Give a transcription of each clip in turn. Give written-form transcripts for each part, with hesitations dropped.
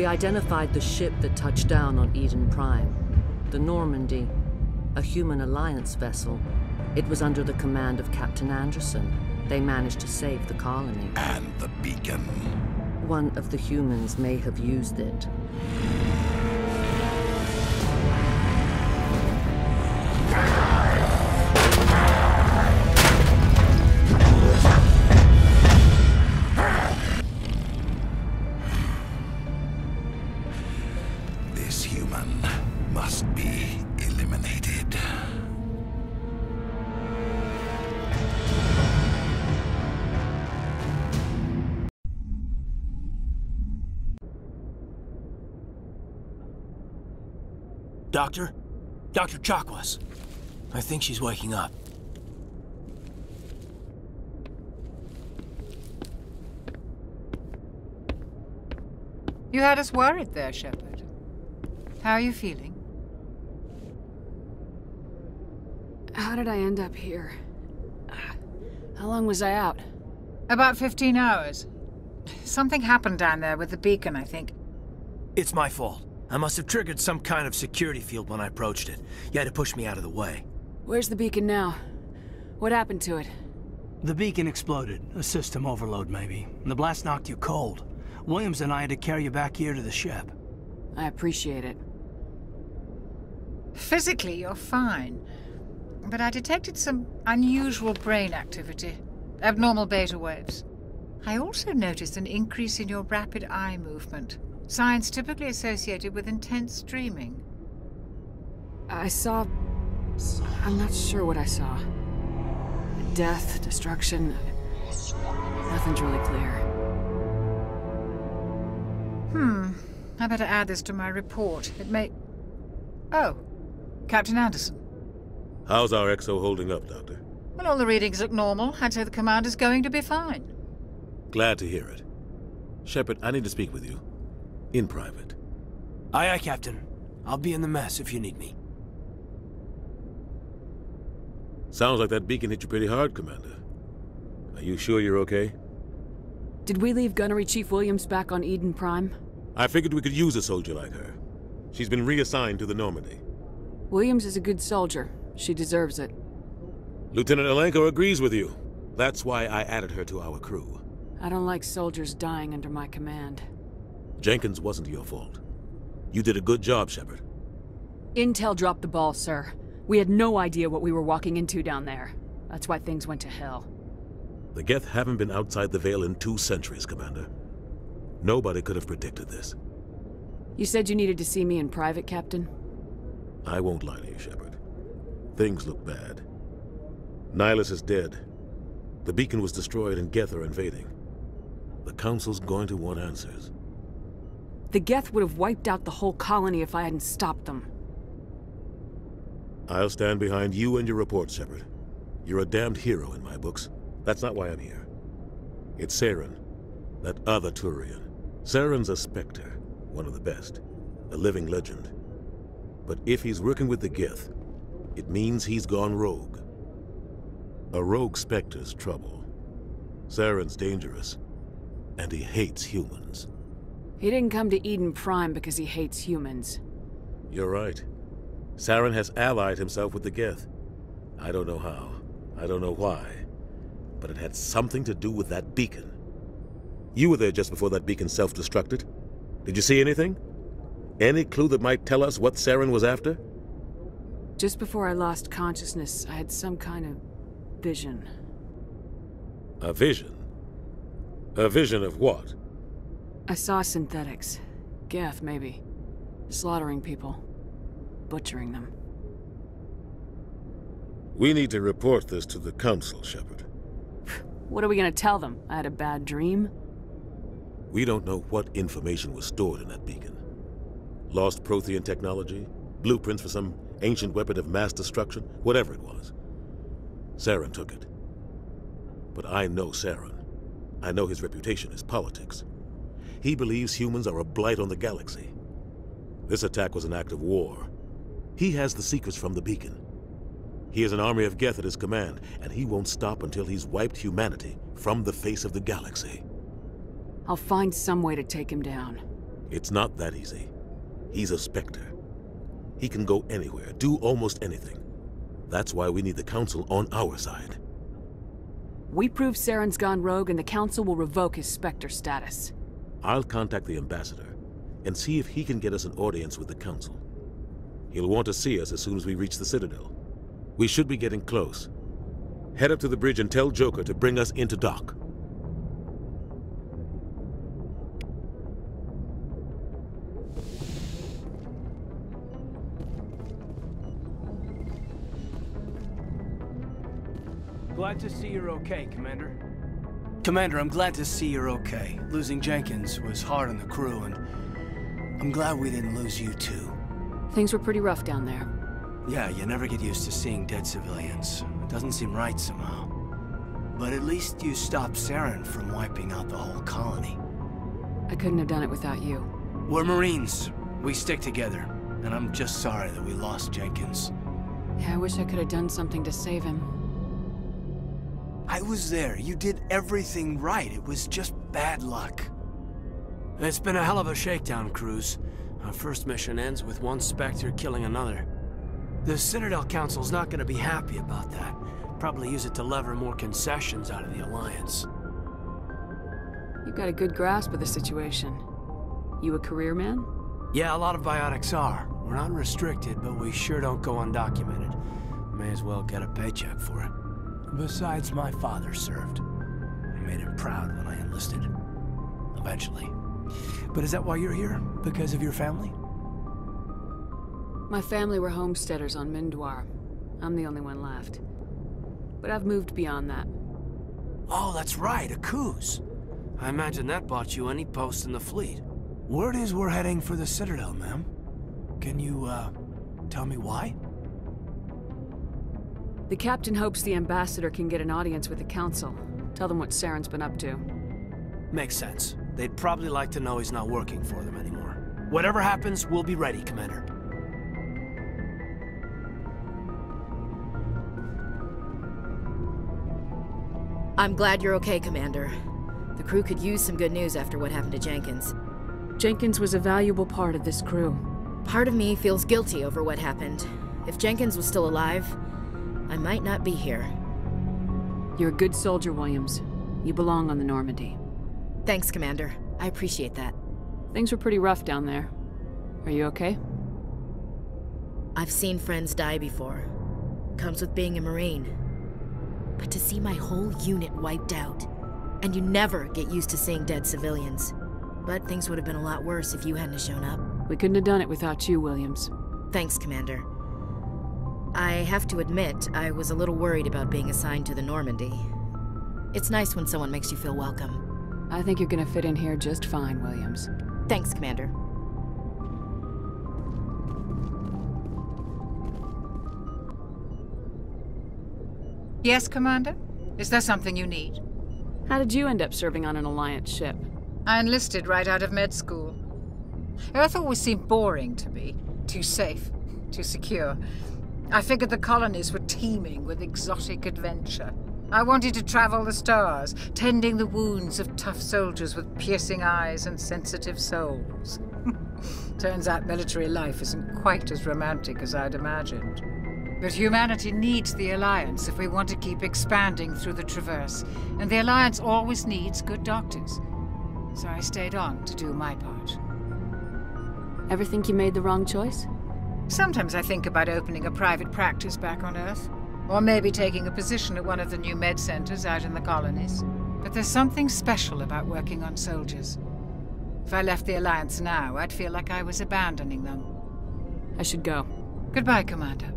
identified the ship that touched down on Eden Prime. The Normandy, a human alliance vessel. It was under the command of Captain Anderson. They managed to save the colony. And the beacon. One of the humans may have used it. This human must be eliminated. Doctor? Dr. Chakwas. I think she's waking up. You had us worried there, Shepard. How are you feeling? How did I end up here? How long was I out? About 15 hours. Something happened down there with the beacon, I think. It's my fault. I must have triggered some kind of security field when I approached it. You had to push me out of the way. Where's the beacon now? What happened to it? The beacon exploded. A system overload, maybe. The blast knocked you cold. Williams and I had to carry you back here to the ship. I appreciate it. Physically, you're fine. But I detected some unusual brain activity. Abnormal beta waves. I also noticed an increase in your rapid eye movement. Signs typically associated with intense dreaming. I saw... I'm not sure what I saw. Death, destruction... Nothing's really clear. I better add this to my report. It may... Oh, Captain Anderson. How's our XO holding up, Doctor? Well, all the readings look normal. I'd say the commander's going to be fine. Glad to hear it. Shepard, I need to speak with you. In private. Aye, aye, Captain. I'll be in the mess if you need me. Sounds like that beacon hit you pretty hard, Commander. Are you sure you're okay? Did we leave Gunnery Chief Williams back on Eden Prime? I figured we could use a soldier like her. She's been reassigned to the Normandy. Williams is a good soldier. She deserves it. Lieutenant Alenko agrees with you. That's why I added her to our crew. I don't like soldiers dying under my command. Jenkins wasn't your fault. You did a good job, Shepard. Intel dropped the ball, sir. We had no idea what we were walking into down there. That's why things went to hell. The Geth haven't been outside the Veil in 2 centuries, Commander. Nobody could have predicted this. You said you needed to see me in private, Captain? I won't lie to you, Shepard. Things look bad. Nihilus is dead. The beacon was destroyed and Geth are invading. The Council's going to want answers. The Geth would have wiped out the whole colony if I hadn't stopped them. I'll stand behind you and your report, Shepard. You're a damned hero in my books. That's not why I'm here. It's Saren, that other Turian. Saren's a Spectre, one of the best, a living legend. But if he's working with the Geth, it means he's gone rogue. A rogue Spectre's trouble. Saren's dangerous, and he hates humans. He didn't come to Eden Prime because he hates humans. You're right. Saren has allied himself with the Geth. I don't know how. I don't know why. But it had something to do with that beacon. You were there just before that beacon self-destructed. Did you see anything? Any clue that might tell us what Saren was after? Just before I lost consciousness, I had some kind of vision. A vision? A vision of what? I saw synthetics. Geth, maybe. Slaughtering people. Butchering them. We need to report this to the Council, Shepard. What are we gonna tell them? I had a bad dream? We don't know what information was stored in that beacon. Lost Prothean technology? Blueprints for some ancient weapon of mass destruction? Whatever it was. Saren took it. But I know Saren. I know his reputation is politics. He believes humans are a blight on the galaxy. This attack was an act of war. He has the secrets from the beacon. He has an army of Geth at his command, and he won't stop until he's wiped humanity from the face of the galaxy. I'll find some way to take him down. It's not that easy. He's a Spectre. He can go anywhere, do almost anything. That's why we need the Council on our side. We prove Saren's gone rogue and the Council will revoke his Spectre status. I'll contact the Ambassador and see if he can get us an audience with the Council. He'll want to see us as soon as we reach the Citadel. We should be getting close. Head up to the bridge and tell Joker to bring us into dock. Glad to see you're okay, Commander. Commander, I'm glad to see you're okay. Losing Jenkins was hard on the crew, and I'm glad we didn't lose you too. Things were pretty rough down there. Yeah, you never get used to seeing dead civilians. It doesn't seem right somehow. But at least you stopped Saren from wiping out the whole colony. I couldn't have done it without you. We're Marines. We stick together. And I'm just sorry that we lost Jenkins. Yeah, I wish I could have done something to save him. I was there. You did everything right. It was just bad luck. It's been a hell of a shakedown, Cruz. Our first mission ends with one Spectre killing another. The Citadel Council's not gonna be happy about that. Probably use it to lever more concessions out of the Alliance. You've got a good grasp of the situation. You a career man? Yeah, a lot of biotics are. We're not restricted, but we sure don't go undocumented. May as well get a paycheck for it. Besides, my father served. I made him proud when I enlisted. Eventually. But is that why you're here? Because of your family? My family were homesteaders on Mindwar. I'm the only one left. But I've moved beyond that. Oh, that's right, a Kuz. I imagine that bought you any post in the fleet. Word is we're heading for the Citadel, ma'am. Can you, tell me why? The captain hopes the ambassador can get an audience with the council. Tell them what Saren's been up to. Makes sense. They'd probably like to know he's not working for them anymore. Whatever happens, we'll be ready, Commander. I'm glad you're okay, Commander. The crew could use some good news after what happened to Jenkins. Jenkins was a valuable part of this crew. Part of me feels guilty over what happened. If Jenkins was still alive, I might not be here. You're a good soldier, Williams. You belong on the Normandy. Thanks, Commander. I appreciate that. Things were pretty rough down there. Are you okay? I've seen friends die before. Comes with being a Marine. But to see my whole unit wiped out, and you never get used to seeing dead civilians. But things would have been a lot worse if you hadn't shown up. We couldn't have done it without you, Williams. Thanks, Commander. I have to admit, I was a little worried about being assigned to the Normandy. It's nice when someone makes you feel welcome. I think you're gonna fit in here just fine, Williams. Thanks, Commander. Yes, Commander? Is there something you need? How did you end up serving on an Alliance ship? I enlisted right out of med school. Earth always seemed boring to me. Too safe, too secure. I figured the colonies were teeming with exotic adventure. I wanted to travel the stars, tending the wounds of tough soldiers with piercing eyes and sensitive souls. Turns out military life isn't quite as romantic as I'd imagined. But humanity needs the Alliance if we want to keep expanding through the Traverse, and the Alliance always needs good doctors. So I stayed on to do my part. Ever think you made the wrong choice? Sometimes I think about opening a private practice back on Earth, or maybe taking a position at one of the new med centers out in the colonies. But there's something special about working on soldiers. If I left the Alliance now, I'd feel like I was abandoning them. I should go. Goodbye, Commander.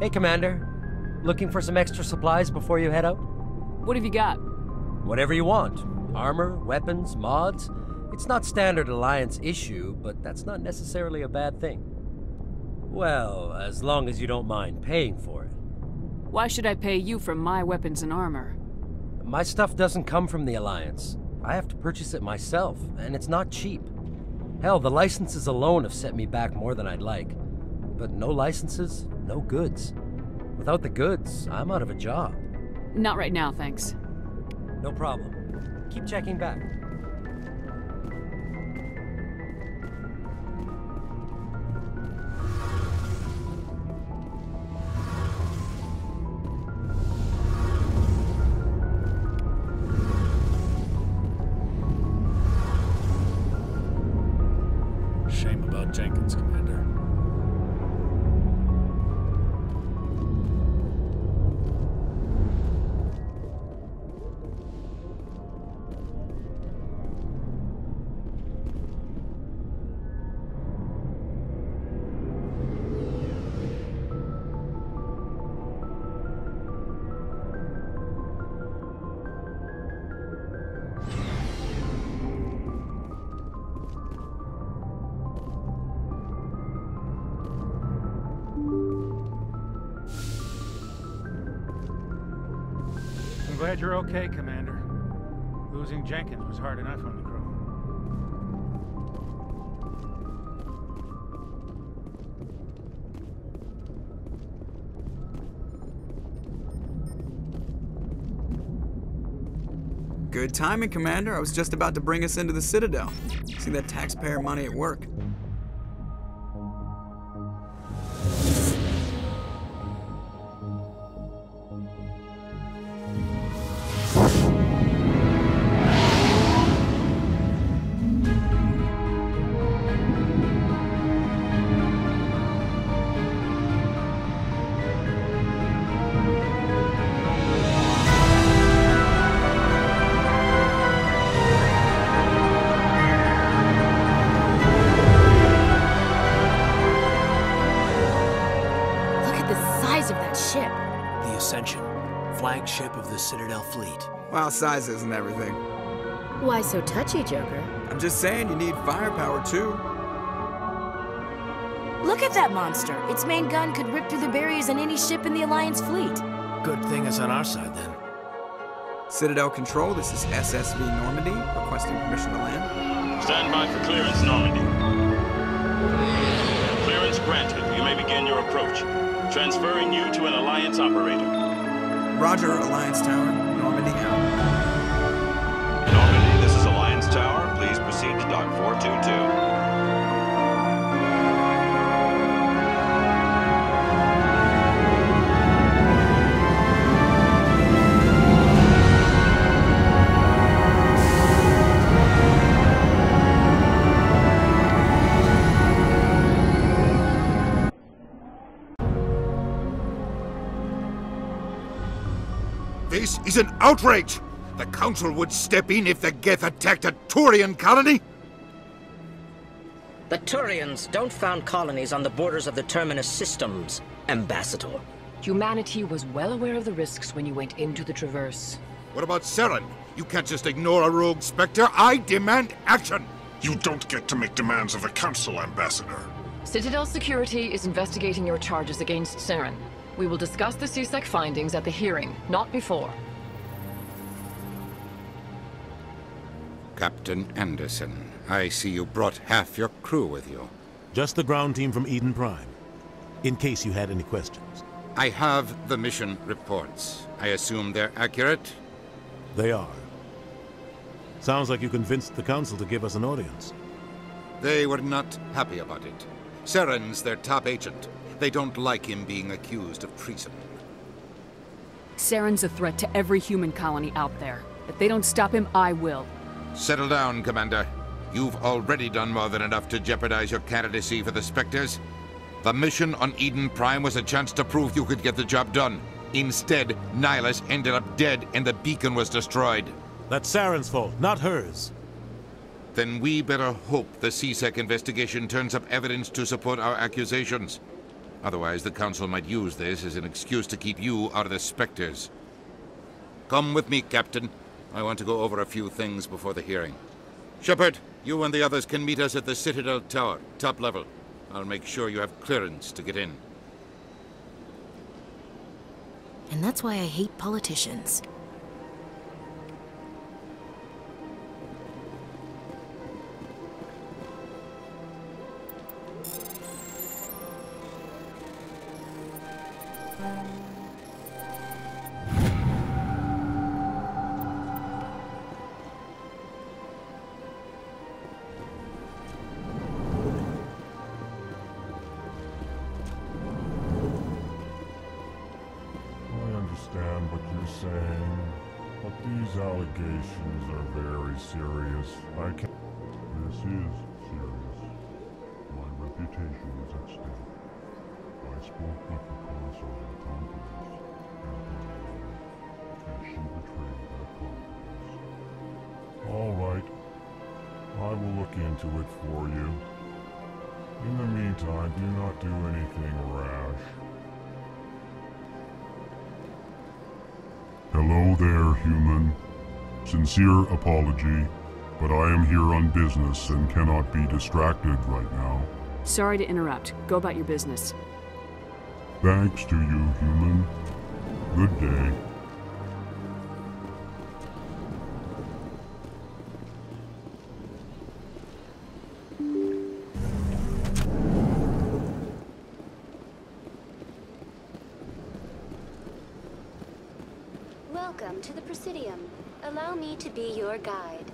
Hey, Commander. Looking for some extra supplies before you head out? What have you got? Whatever you want. Armor, weapons, mods. It's not standard Alliance issue, but that's not necessarily a bad thing. Well, as long as you don't mind paying for it. Why should I pay you for my weapons and armor? My stuff doesn't come from the Alliance. I have to purchase it myself, and it's not cheap. Hell, the licenses alone have set me back more than I'd like. But no licenses, no goods. Without the goods, I'm out of a job. Not right now, thanks. No problem. Keep checking back. Shame about Jenkins, Commander. Glad you're okay, Commander. Losing Jenkins was hard enough on the crew. Good timing, Commander. I was just about to bring us into the Citadel. See that taxpayer money at work. Flagship of the Citadel fleet. Well, size isn't everything. Why so touchy, Joker? I'm just saying you need firepower too. Look at that monster. Its main gun could rip through the barriers in any ship in the Alliance fleet. Good thing it's on our side then. Citadel Control, this is SSV Normandy, requesting permission to land. Stand by for clearance, Normandy. Clearance granted. You may begin your approach. Transferring you to an Alliance operator. Roger, Alliance Tower. Normandy out. Normandy, this is Alliance Tower. Please proceed to Dock 422. This is an outrage! The Council would step in if the Geth attacked a Turian colony? The Turians don't found colonies on the borders of the Terminus systems, Ambassador. Humanity was well aware of the risks when you went into the Traverse. What about Saren? You can't just ignore a rogue Spectre. I demand action! You don't get to make demands of the Council, Ambassador. Citadel Security is investigating your charges against Saren. We will discuss the CSEC findings at the hearing, not before. Captain Anderson, I see you brought half your crew with you. Just the ground team from Eden Prime, in case you had any questions. I have the mission reports. I assume they're accurate? They are. Sounds like you convinced the Council to give us an audience. They were not happy about it. Saren's their top agent. They don't like him being accused of treason. Saren's a threat to every human colony out there. If they don't stop him, I will. Settle down, Commander. You've already done more than enough to jeopardize your candidacy for the Spectres. The mission on Eden Prime was a chance to prove you could get the job done. Instead, Nihilus ended up dead and the beacon was destroyed. That's Saren's fault, not hers. Then we better hope the CSEC investigation turns up evidence to support our accusations. Otherwise, the Council might use this as an excuse to keep you out of the Spectres. Come with me, Captain. I want to go over a few things before the hearing. Shepard, you and the others can meet us at the Citadel Tower, top level. I'll make sure you have clearance to get in. And that's why I hate politicians. Allegations are very serious. This is serious. My reputation is at stake. I spoke with the consort in confidence, and she betrayed that confidence. All right. I will look into it for you. In the meantime, do not do anything rash. Hello there, human. Sincere apology, but I am here on business and cannot be distracted right now. Sorry to interrupt. Go about your business. Thanks to you, human. Good day. Welcome to the Presidium. Allow me to be your guide.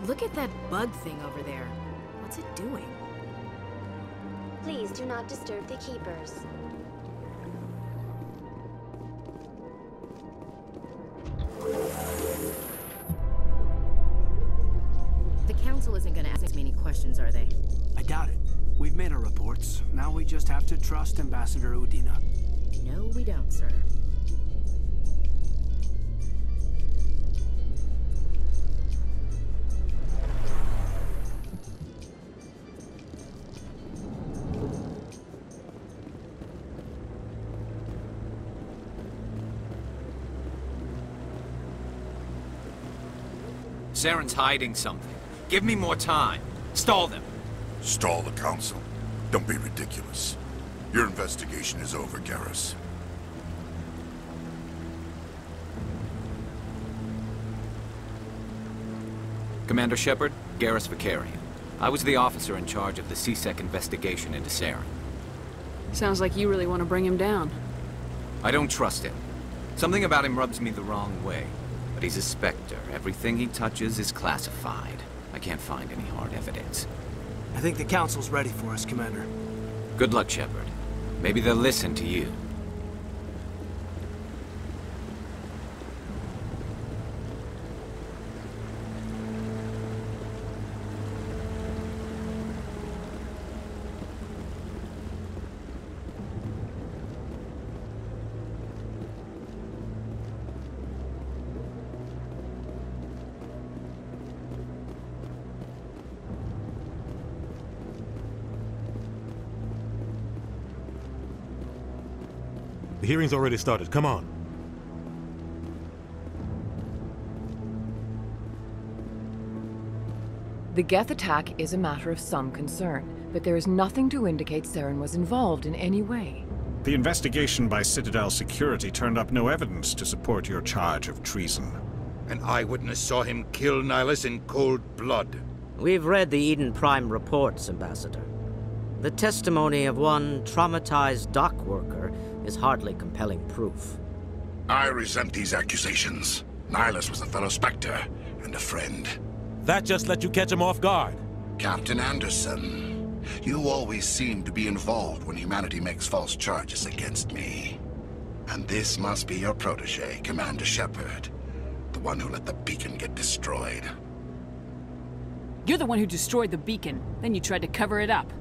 Look at that bug thing over there. What's it doing? Please do not disturb the Keepers. The Council isn't gonna ask me any questions, are they? I doubt it. We've made our reports. Now we just have to trust Ambassador Udina. No, we don't, sir. Saren's hiding something. Give me more time. Stall them. Stall the Council? Don't be ridiculous. Your investigation is over, Garrus. Commander Shepard, Garrus Vicarian. I was the officer in charge of the CSEC investigation into Saren. Sounds like you really want to bring him down. I don't trust him. Something about him rubs me the wrong way. But he's a Spectre. Everything he touches is classified. I can't find any hard evidence. I think the Council's ready for us, Commander. Good luck, Shepard. Maybe they'll listen to you. The hearing's already started. Come on. The Geth attack is a matter of some concern, but there is nothing to indicate Saren was involved in any way. The investigation by Citadel security turned up no evidence to support your charge of treason. An eyewitness saw him kill Nihilus in cold blood. We've read the Eden Prime reports, Ambassador. The testimony of one traumatized dock worker is hardly compelling proof. I resent these accusations. Nihilus was a fellow Spectre and a friend. That just let you catch him off guard. Captain Anderson, you always seem to be involved when humanity makes false charges against me. And this must be your protege, Commander Shepard. The one who let the beacon get destroyed. You're the one who destroyed the beacon, then you tried to cover it up.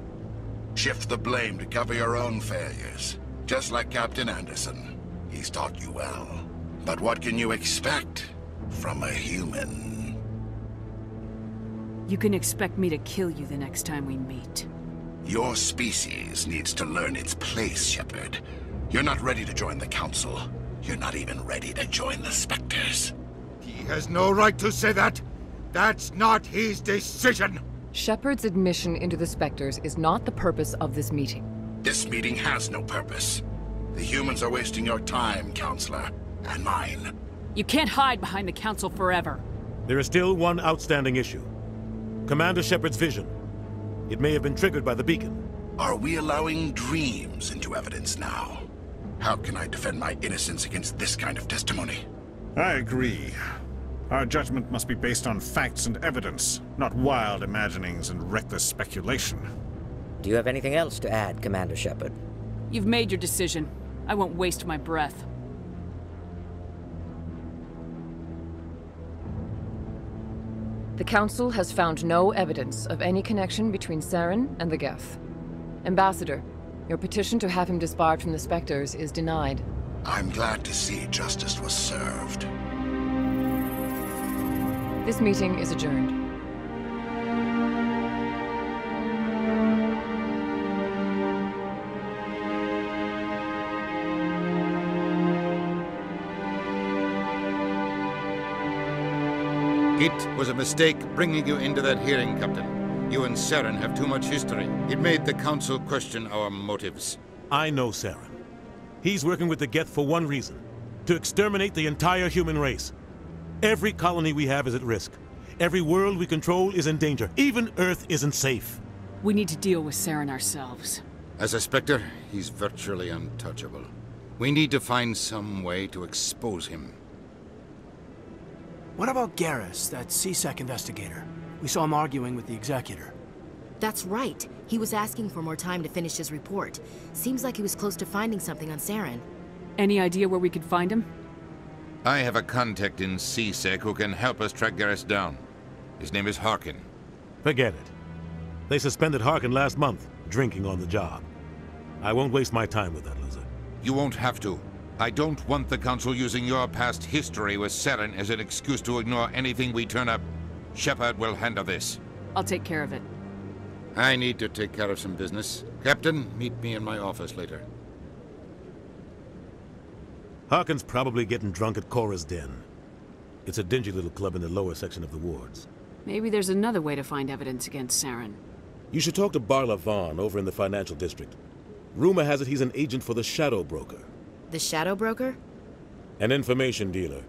Shift the blame to cover your own failures. Just like Captain Anderson. He's taught you well. But what can you expect from a human? You can expect me to kill you the next time we meet. Your species needs to learn its place, Shepard. You're not ready to join the Council. You're not even ready to join the Spectres. He has no right to say that. That's not his decision. Shepard's admission into the Spectres is not the purpose of this meeting. This meeting has no purpose. The humans are wasting your time, Counselor, and mine. You can't hide behind the Council forever. There is still one outstanding issue. Commander Shepard's vision. It may have been triggered by the beacon. Are we allowing dreams into evidence now? How can I defend my innocence against this kind of testimony? I agree. Our judgment must be based on facts and evidence, not wild imaginings and reckless speculation. Do you have anything else to add, Commander Shepard? You've made your decision. I won't waste my breath. The Council has found no evidence of any connection between Saren and the Geth. Ambassador, your petition to have him disbarred from the Spectres is denied. I'm glad to see justice was served. This meeting is adjourned. It was a mistake bringing you into that hearing, Captain. You and Saren have too much history. It made the Council question our motives. I know Saren. He's working with the Geth for one reason. To exterminate the entire human race. Every colony we have is at risk. Every world we control is in danger. Even Earth isn't safe. We need to deal with Saren ourselves. As a Spectre, he's virtually untouchable. We need to find some way to expose him. What about Garrus, that CSEC investigator? We saw him arguing with the Executor. That's right. He was asking for more time to finish his report. Seems like he was close to finding something on Saren. Any idea where we could find him? I have a contact in CSEC who can help us track Garrus down. His name is Harkin. Forget it. They suspended Harkin last month, drinking on the job. I won't waste my time with that loser. You won't have to. I don't want the Council using your past history with Saren as an excuse to ignore anything we turn up. Shepard will handle this. I'll take care of it. I need to take care of some business. Captain, meet me in my office later. Harkin's probably getting drunk at Cora's Den. It's a dingy little club in the lower section of the wards. Maybe there's another way to find evidence against Saren. You should talk to Barla Vaughn over in the financial district. Rumor has it he's an agent for the Shadow Broker. The Shadow Broker? An information dealer.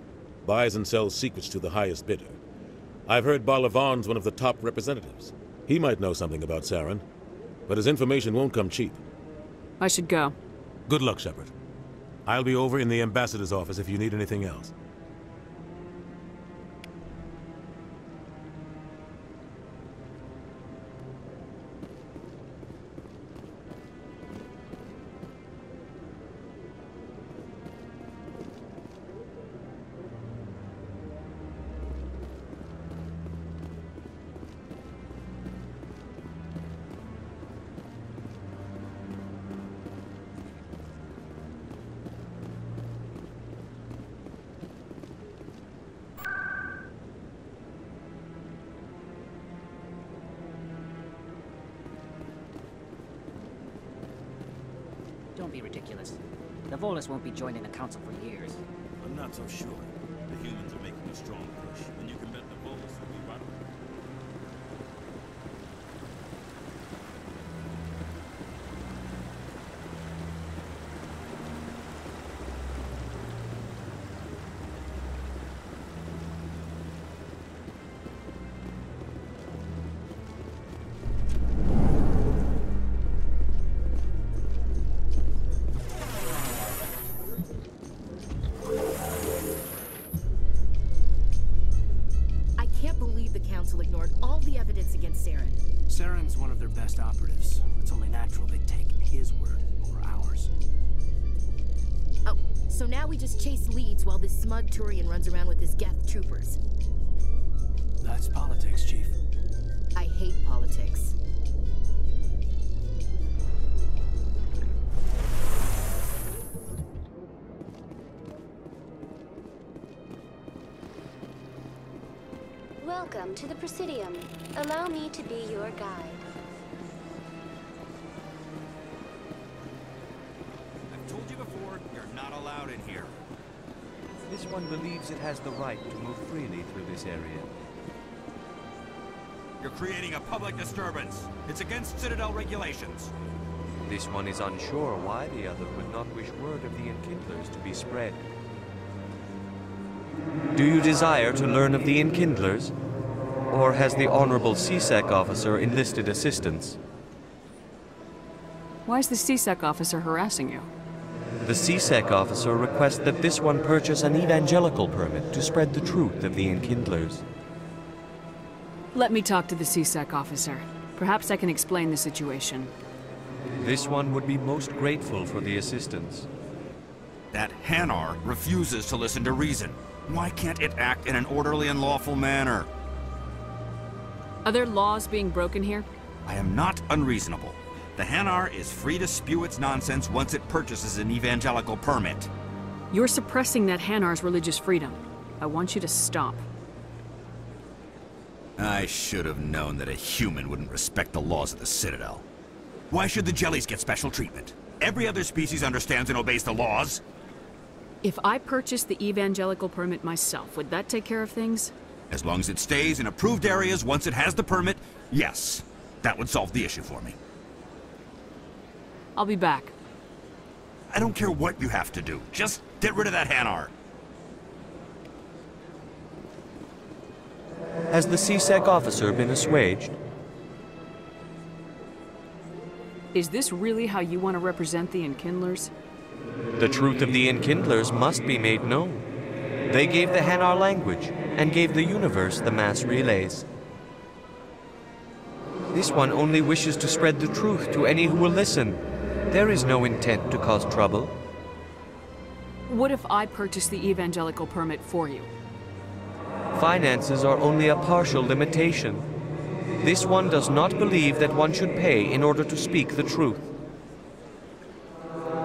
Buys and sells secrets to the highest bidder. I've heard Barla Vaughn's one of the top representatives. He might know something about Saren, but his information won't come cheap. I should go. Good luck, Shepard. I'll be over in the ambassador's office if you need anything else. Don't be ridiculous. The Volus won't be joining the Council for years. I'm not so sure. The humans are making a strong push, and you can bet the Volus will be right. Ignored all the evidence against Saren. Saren's one of their best operatives. It's only natural they take his word over ours. Oh, So now we just chase leads while this smug Turian runs around with his Geth troopers. That's politics, Chief. I hate politics. Welcome to the Presidium. Allow me to be your guide. I've told you before, you're not allowed in here. This one believes it has the right to move freely through this area. You're creating a public disturbance. It's against Citadel regulations. This one is unsure why the other would not wish word of the Enkindlers to be spread. Do you desire to learn of the Enkindlers? Or has the Honorable CSEC officer enlisted assistance? Why is the CSEC officer harassing you? The CSEC officer requests that this one purchase an evangelical permit to spread the truth of the Enkindlers. Let me talk to the CSEC officer. Perhaps I can explain the situation. This one would be most grateful for the assistance. That Hanar refuses to listen to reason. Why can't it act in an orderly and lawful manner? Are there laws being broken here? I am not unreasonable. The Hanar is free to spew its nonsense once it purchases an evangelical permit. You're suppressing that Hanar's religious freedom. I want you to stop. I should have known that a human wouldn't respect the laws of the Citadel. Why should the jellies get special treatment? Every other species understands and obeys the laws. If I purchased the evangelical permit myself, would that take care of things? As long as it stays in approved areas once it has the permit, yes. That would solve the issue for me. I'll be back. I don't care what you have to do. Just get rid of that Hanar. Has the CSEC officer been assuaged? Is this really how you want to represent the Enkindlers? The truth of the Enkindlers must be made known. They gave the Hanar language, and gave the universe the mass relays. This one only wishes to spread the truth to any who will listen. There is no intent to cause trouble. What if I purchase the evangelical permit for you? Finances are only a partial limitation. This one does not believe that one should pay in order to speak the truth.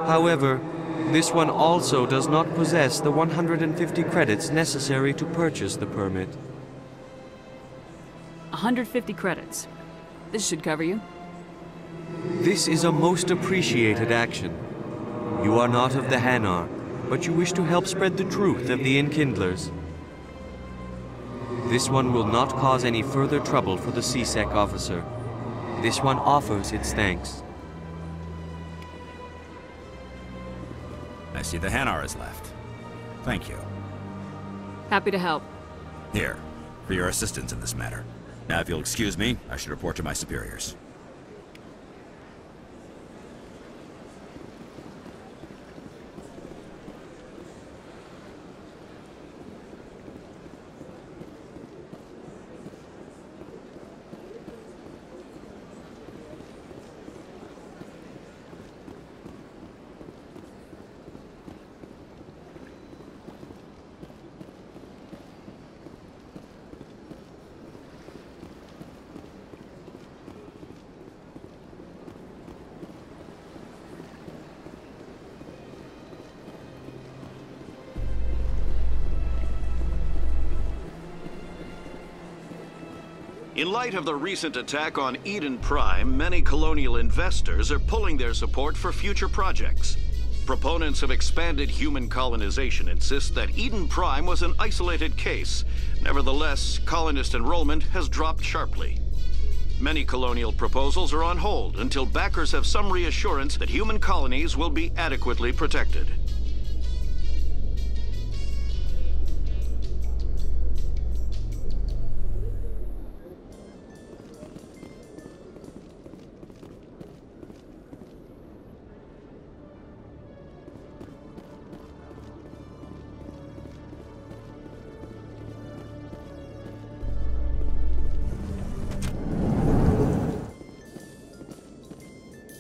However, this one also does not possess the 150 credits necessary to purchase the permit. 150 credits. This should cover you. This is a most appreciated action. You are not of the Hanar, but you wish to help spread the truth of the Enkindlers. This one will not cause any further trouble for the CSEC officer. This one offers its thanks. I see the Hanar is left. Thank you. Happy to help. Here, for your assistance in this matter. Now, if you'll excuse me, I should report to my superiors. In light of the recent attack on Eden Prime, many colonial investors are pulling their support for future projects. Proponents of expanded human colonization insist that Eden Prime was an isolated case. Nevertheless, colonist enrollment has dropped sharply. Many colonial proposals are on hold until backers have some reassurance that human colonies will be adequately protected.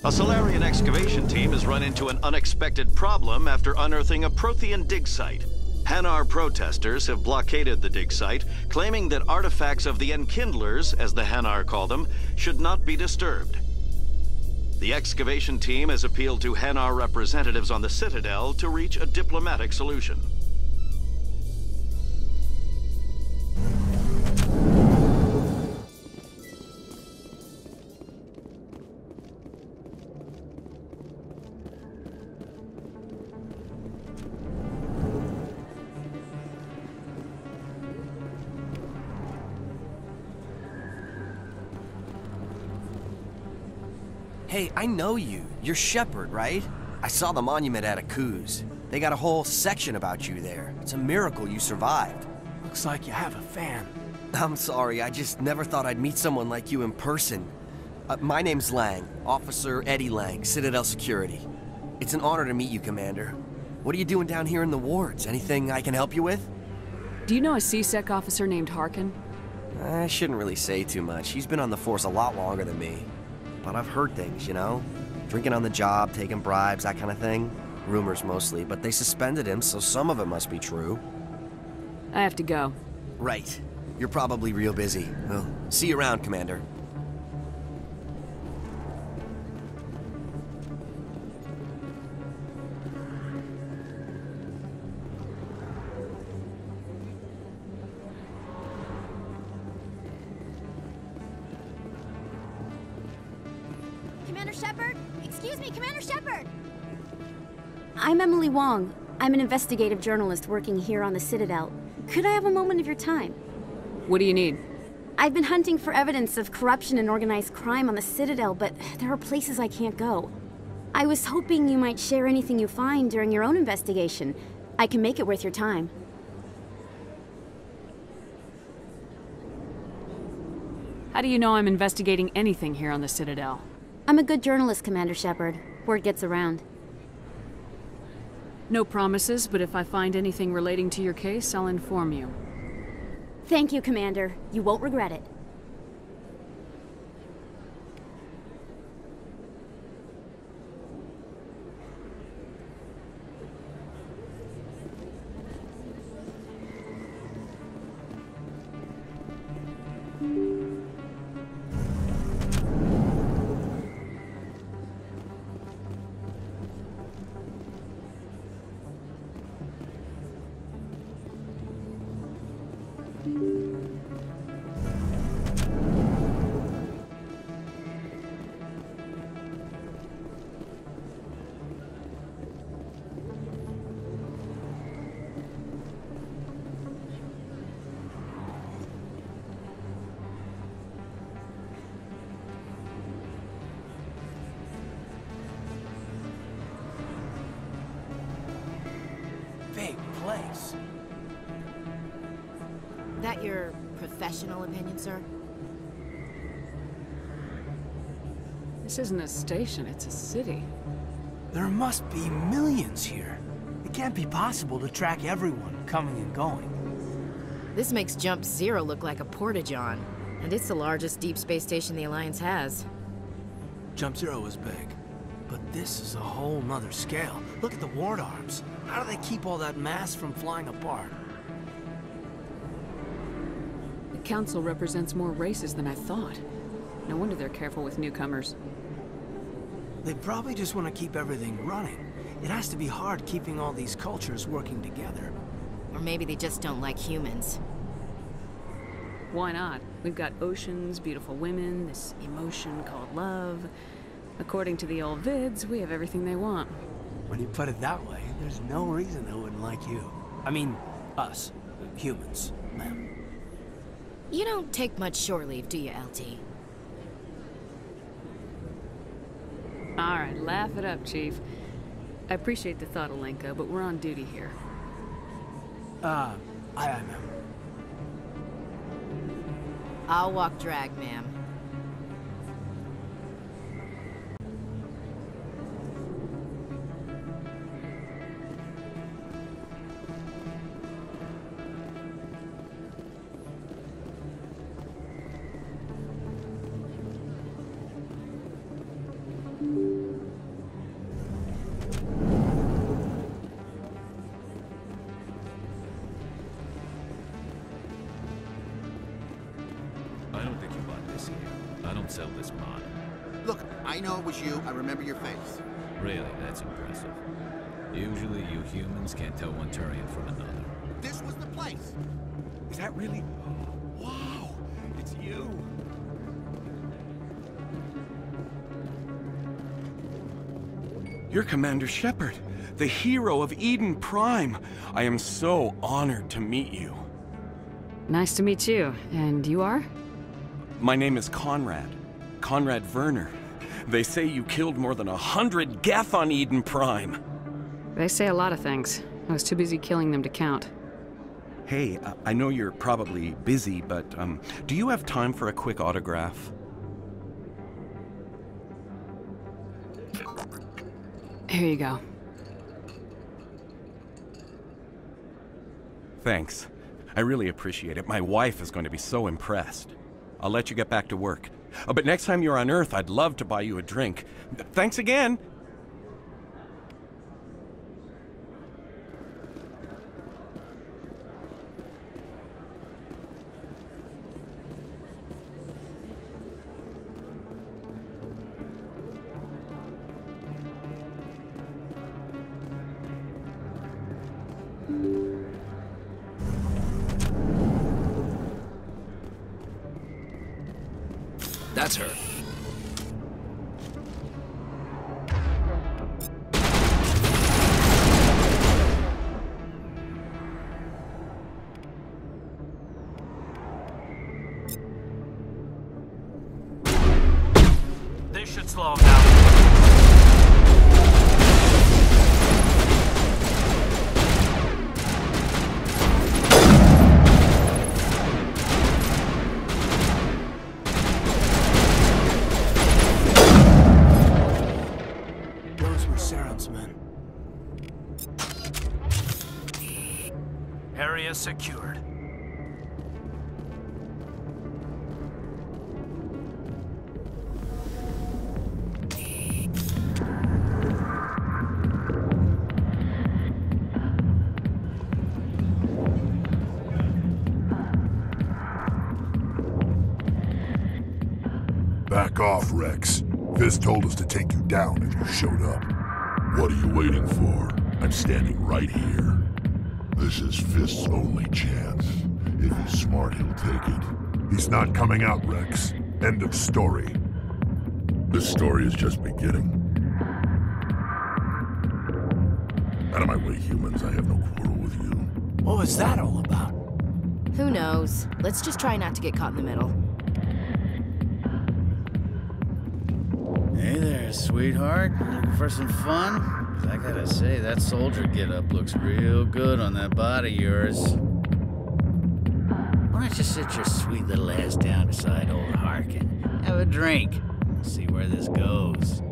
A Salarian excavation team has run into an unexpected problem after unearthing a Prothean dig site. Hanar protesters have blockaded the dig site, claiming that artifacts of the Enkindlers, as the Hanar call them, should not be disturbed. The excavation team has appealed to Hanar representatives on the Citadel to reach a diplomatic solution. Hey, I know you. You're Shepard, right? I saw the monument at Aku's. They got a whole section about you there. It's a miracle you survived. Looks like you have a fan. I'm sorry, I just never thought I'd meet someone like you in person. My name's Lang, Officer Eddie Lang, Citadel Security. It's an honor to meet you, Commander. What are you doing down here in the wards? Anything I can help you with? Do you know a C-Sec officer named Harkin? I shouldn't really say too much. He's been on the force a lot longer than me. But I've heard things, you know? Drinking on the job, taking bribes, that kind of thing. Rumors mostly, but they suspended him, so some of it must be true. I have to go. Right. You're probably real busy. Well, see you around, Commander. Commander Shepard? Excuse me, Commander Shepard! I'm Emily Wong. I'm an investigative journalist working here on the Citadel. Could I have a moment of your time? What do you need? I've been hunting for evidence of corruption and organized crime on the Citadel, but there are places I can't go. I was hoping you might share anything you find during your own investigation. I can make it worth your time. How do you know I'm investigating anything here on the Citadel? I'm a good journalist, Commander Shepard. Word gets around. No promises, but if I find anything relating to your case, I'll inform you. Thank you, Commander. You won't regret it. Big place. That your professional opinion, sir? This isn't a station, it's a city. There must be millions here. It can't be possible to track everyone coming and going. This makes Jump Zero look like a porta-john, and it's the largest deep space station the Alliance has. Jump Zero is big, but this is a whole nother scale. Look at the ward arms. How do they keep all that mass from flying apart? The Council represents more races than I thought. No wonder they're careful with newcomers. They probably just want to keep everything running. It has to be hard keeping all these cultures working together. Or maybe they just don't like humans. Why not? We've got oceans, beautiful women, this emotion called love. According to the old vids, we have everything they want. When you put it that way, there's no reason they wouldn't like you. I mean, us. Humans, ma'am. You don't take much shore leave, do you, LT? Alright, laugh it up, Chief. I appreciate the thought, Alenka, but we're on duty here. Aye, ma'am. I'll walk drag, ma'am. here. I don't sell this mod. Look, I know it was you. I remember your face. Really, that's impressive. Usually you humans can't tell one Turian from another. This was the place. Is that really? Wow, it's you. You're Commander Shepard, the hero of Eden Prime. I am so honored to meet you. Nice to meet you. And you are? My name is Conrad. Conrad Werner. They say you killed more than 100 Geth on Eden Prime. They say a lot of things. I was too busy killing them to count. Hey, I know you're probably busy, but do you have time for a quick autograph? Here you go. Thanks. I really appreciate it. My wife is going to be so impressed. I'll let you get back to work. But next time you're on Earth, I'd love to buy you a drink. Thanks again! That's her. This should slow him down. Saren's men. Area secured. Back off, Rex. Fist told us to take you down if you showed up. What are you waiting for? I'm standing right here. This is Fist's only chance. If he's smart, he'll take it. He's not coming out, Rex. End of story. This story is just beginning. Out of my way, humans. I have no quarrel with you. What was that all about? Who knows? Let's just try not to get caught in the middle. Hey there, sweetheart. Looking for some fun? 'Cause I gotta say, that soldier getup looks real good on that body of yours. Why don't you sit your sweet little ass down beside old Harkin? Have a drink. See where this goes.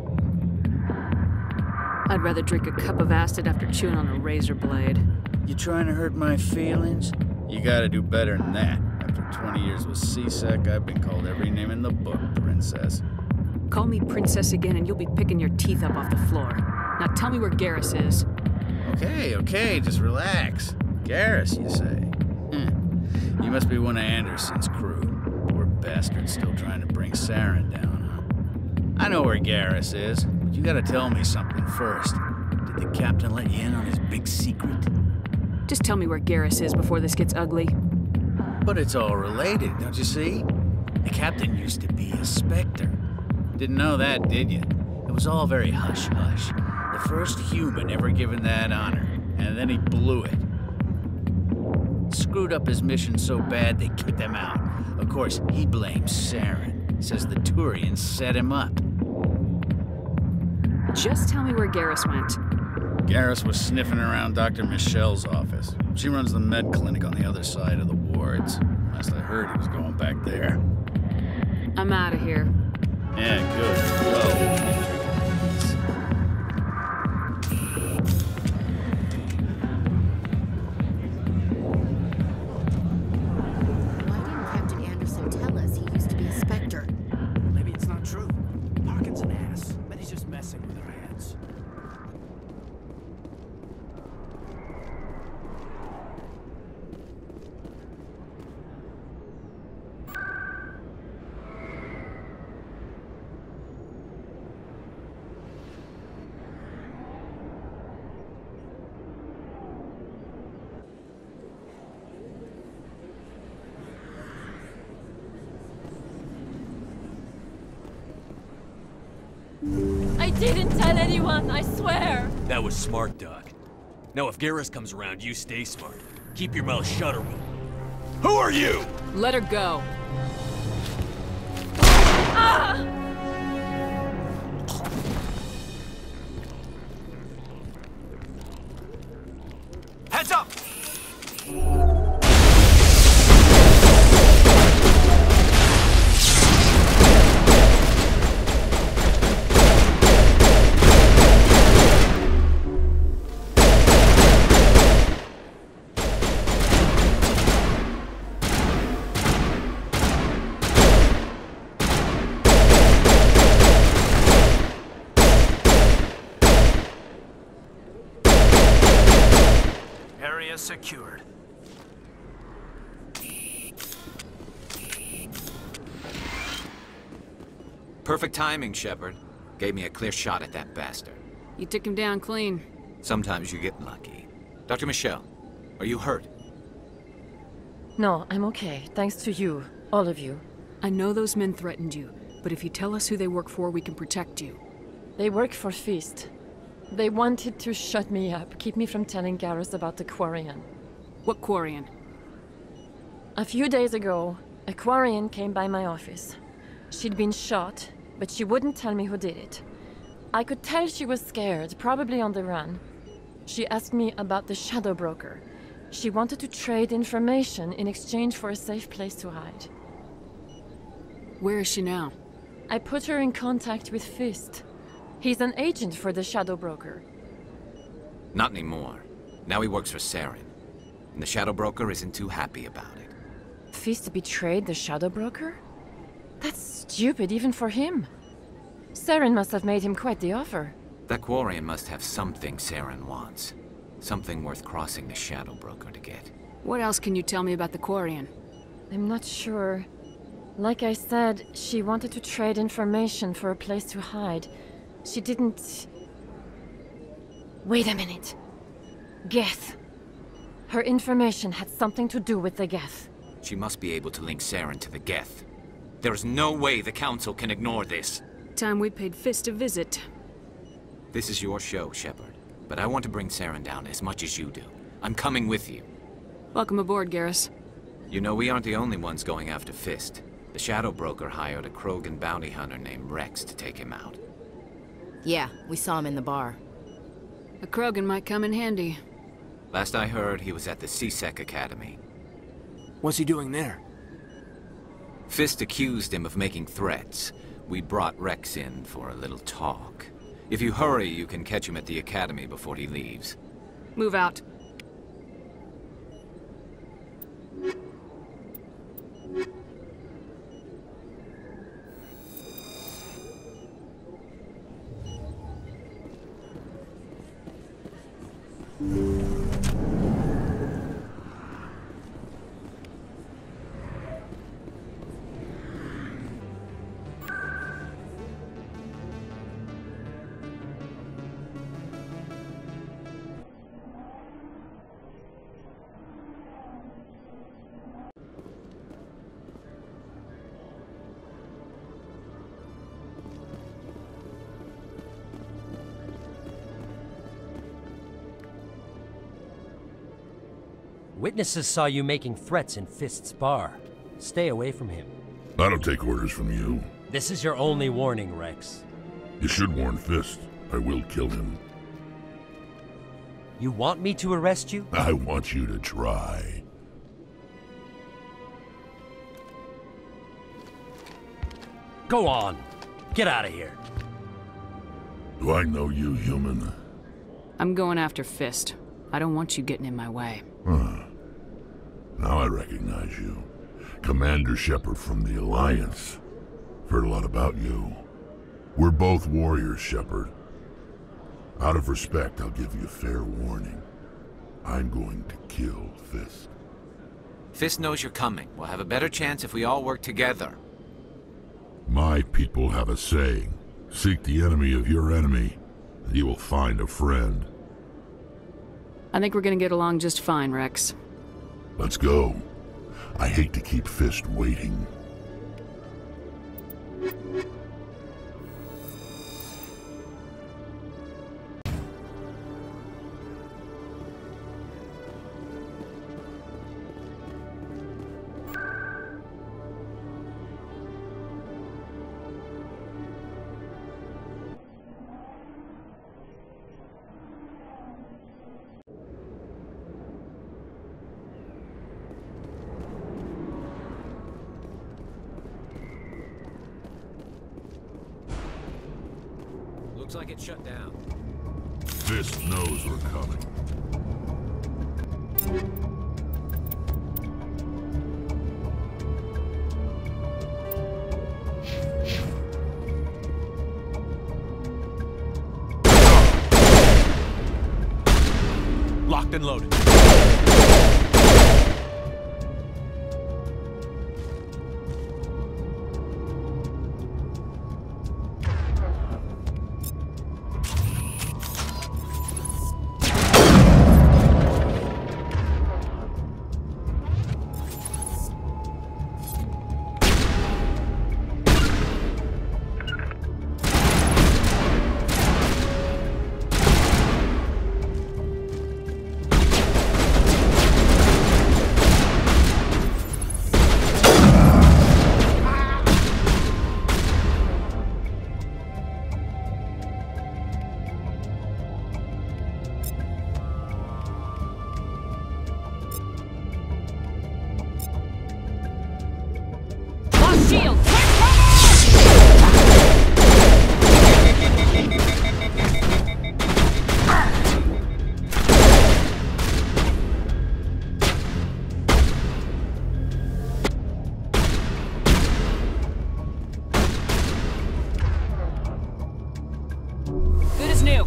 I'd rather drink a cup of acid after chewing on a razor blade. You trying to hurt my feelings? You gotta do better than that. After 20 years with C-Sec, I've been called every name in the book, princess. Call me princess again and you'll be picking your teeth up off the floor. Now tell me where Garrus is. Okay, just relax. Garrus, you say? You must be one of Anderson's crew. Poor bastard still trying to bring Saren down, huh? I know where Garrus is, but you gotta tell me something first. Did the captain let you in on his big secret? Just tell me where Garrus is before this gets ugly. But it's all related, don't you see? The captain used to be a Spectre. Didn't know that, did you? It was all very hush-hush. The first human ever given that honor, and then he blew it. Screwed up his mission so bad they kicked him out. Of course, he blames Saren. Says the Turians set him up. Just tell me where Garrus went. Garrus was sniffing around Dr. Michelle's office. She runs the med clinic on the other side of the wards. Last I heard, he was going back there. I'm out of here. Yeah, good. Go. Why didn't Captain Anderson tell us he used to be a Spectre? Maybe it's not true. Harkin's an ass. But he's just messing with our heads. didn't tell anyone, I swear! That was smart, Doc. Now if Garrus comes around, you stay smart. Keep your mouth shut or we'll... Who are you? Let her go. Ah! Heads up! Secured. Perfect timing, Shepard. Gave me a clear shot at that bastard. You took him down clean. Sometimes you get lucky. Dr. Michelle, are you hurt? No, I'm okay. Thanks to you. All of you. I know those men threatened you, but if you tell us who they work for, we can protect you. They work for Fist. They wanted to shut me up, keep me from telling Garrus about the Quarian. What Quarian? A few days ago, a Quarian came by my office. She'd been shot, but she wouldn't tell me who did it. I could tell she was scared, probably on the run. She asked me about the Shadow Broker. She wanted to trade information in exchange for a safe place to hide. Where is she now? I put her in contact with Fist. He's an agent for the Shadow Broker. Not anymore. Now he works for Saren. And the Shadow Broker isn't too happy about it. Fist betrayed the Shadow Broker? That's stupid even for him. Saren must have made him quite the offer. That Quarian must have something Saren wants. Something worth crossing the Shadow Broker to get. What else can you tell me about the Quarian? I'm not sure. Like I said, she wanted to trade information for a place to hide. She didn't... Wait a minute. Geth. Her information had something to do with the Geth. She must be able to link Saren to the Geth. There is no way the Council can ignore this. Time we paid Fist a visit. This is your show, Shepard. But I want to bring Saren down as much as you do. I'm coming with you. Welcome aboard, Garrus. You know, we aren't the only ones going after Fist. The Shadow Broker hired a Krogan bounty hunter named Rex to take him out. Yeah, we saw him in the bar. A Krogan might come in handy. Last I heard, he was at the CSEC Academy. What's he doing there? Fist accused him of making threats. We brought Rex in for a little talk. If you hurry, you can catch him at the Academy before he leaves. Move out. Witnesses saw you making threats in Fist's bar. Stay away from him. I don't take orders from you. This is your only warning, Rex. You should warn Fist. I will kill him. You want me to arrest you? I want you to try. Go on. Get out of here. Do I know you, human? I'm going after Fist. I don't want you getting in my way. Huh. Now I recognize you. Commander Shepard from the Alliance. Heard a lot about you. We're both warriors, Shepard. Out of respect, I'll give you a fair warning. I'm going to kill Fist. Fist knows you're coming. We'll have a better chance if we all work together. My people have a saying. Seek the enemy of your enemy, and you will find a friend. I think we're gonna get along just fine, Rex. Let's go. I hate to keep Fist waiting. Looks like it's shut down. Fist knows we're coming. Locked and loaded. Shield! Good as new.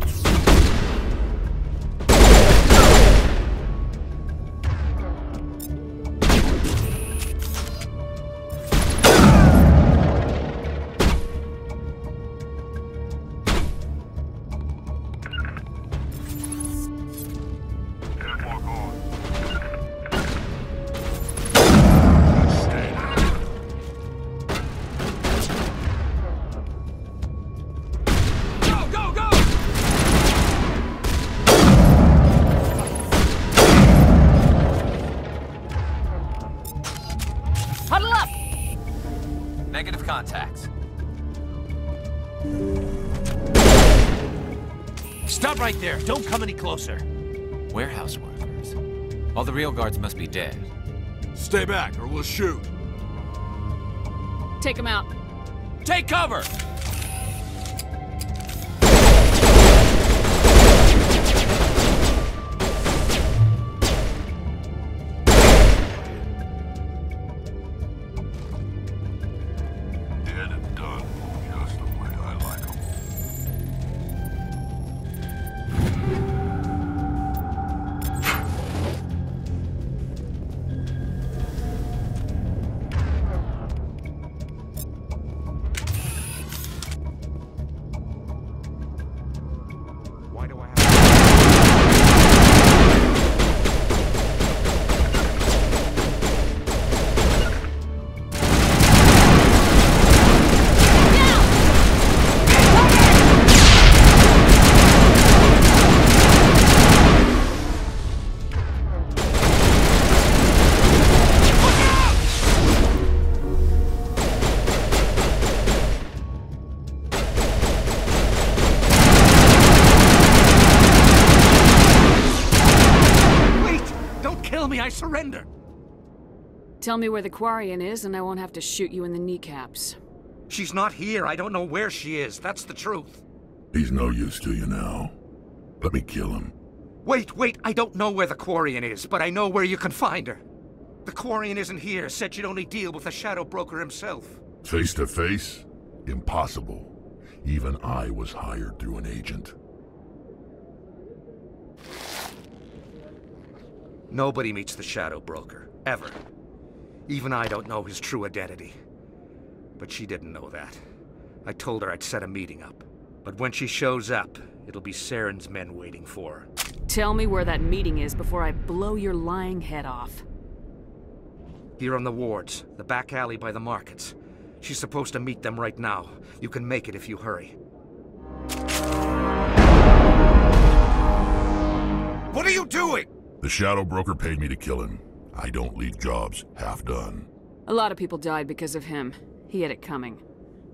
Huddle up! Negative contacts. Stop right there. Don't come any closer. Warehouse workers. All the real guards must be dead. Stay back or we'll shoot. Take him out. Take cover! Dead and done, just the way I like 'em. Why do I have... I surrender. Tell me where the Quarian is and I won't have to shoot you in the kneecaps. She's not here. I don't know where she is. That's the truth. He's no use to you now. Let me kill him. Wait. I don't know where the Quarian is, but I know where you can find her. The Quarian isn't here. Said you'd only deal with the Shadow Broker himself. Face to face? Impossible. Even I was hired through an agent. Nobody meets the Shadow Broker, ever. Even I don't know his true identity. But she didn't know that. I told her I'd set a meeting up. But when she shows up, it'll be Saren's men waiting for her. Tell me where that meeting is before I blow your lying head off. Here on the wards, the back alley by the markets. She's supposed to meet them right now. You can make it if you hurry. What are you doing? The Shadow Broker paid me to kill him. I don't leave jobs half done. A lot of people died because of him. He had it coming.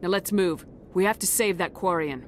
Now let's move. We have to save that Quarian.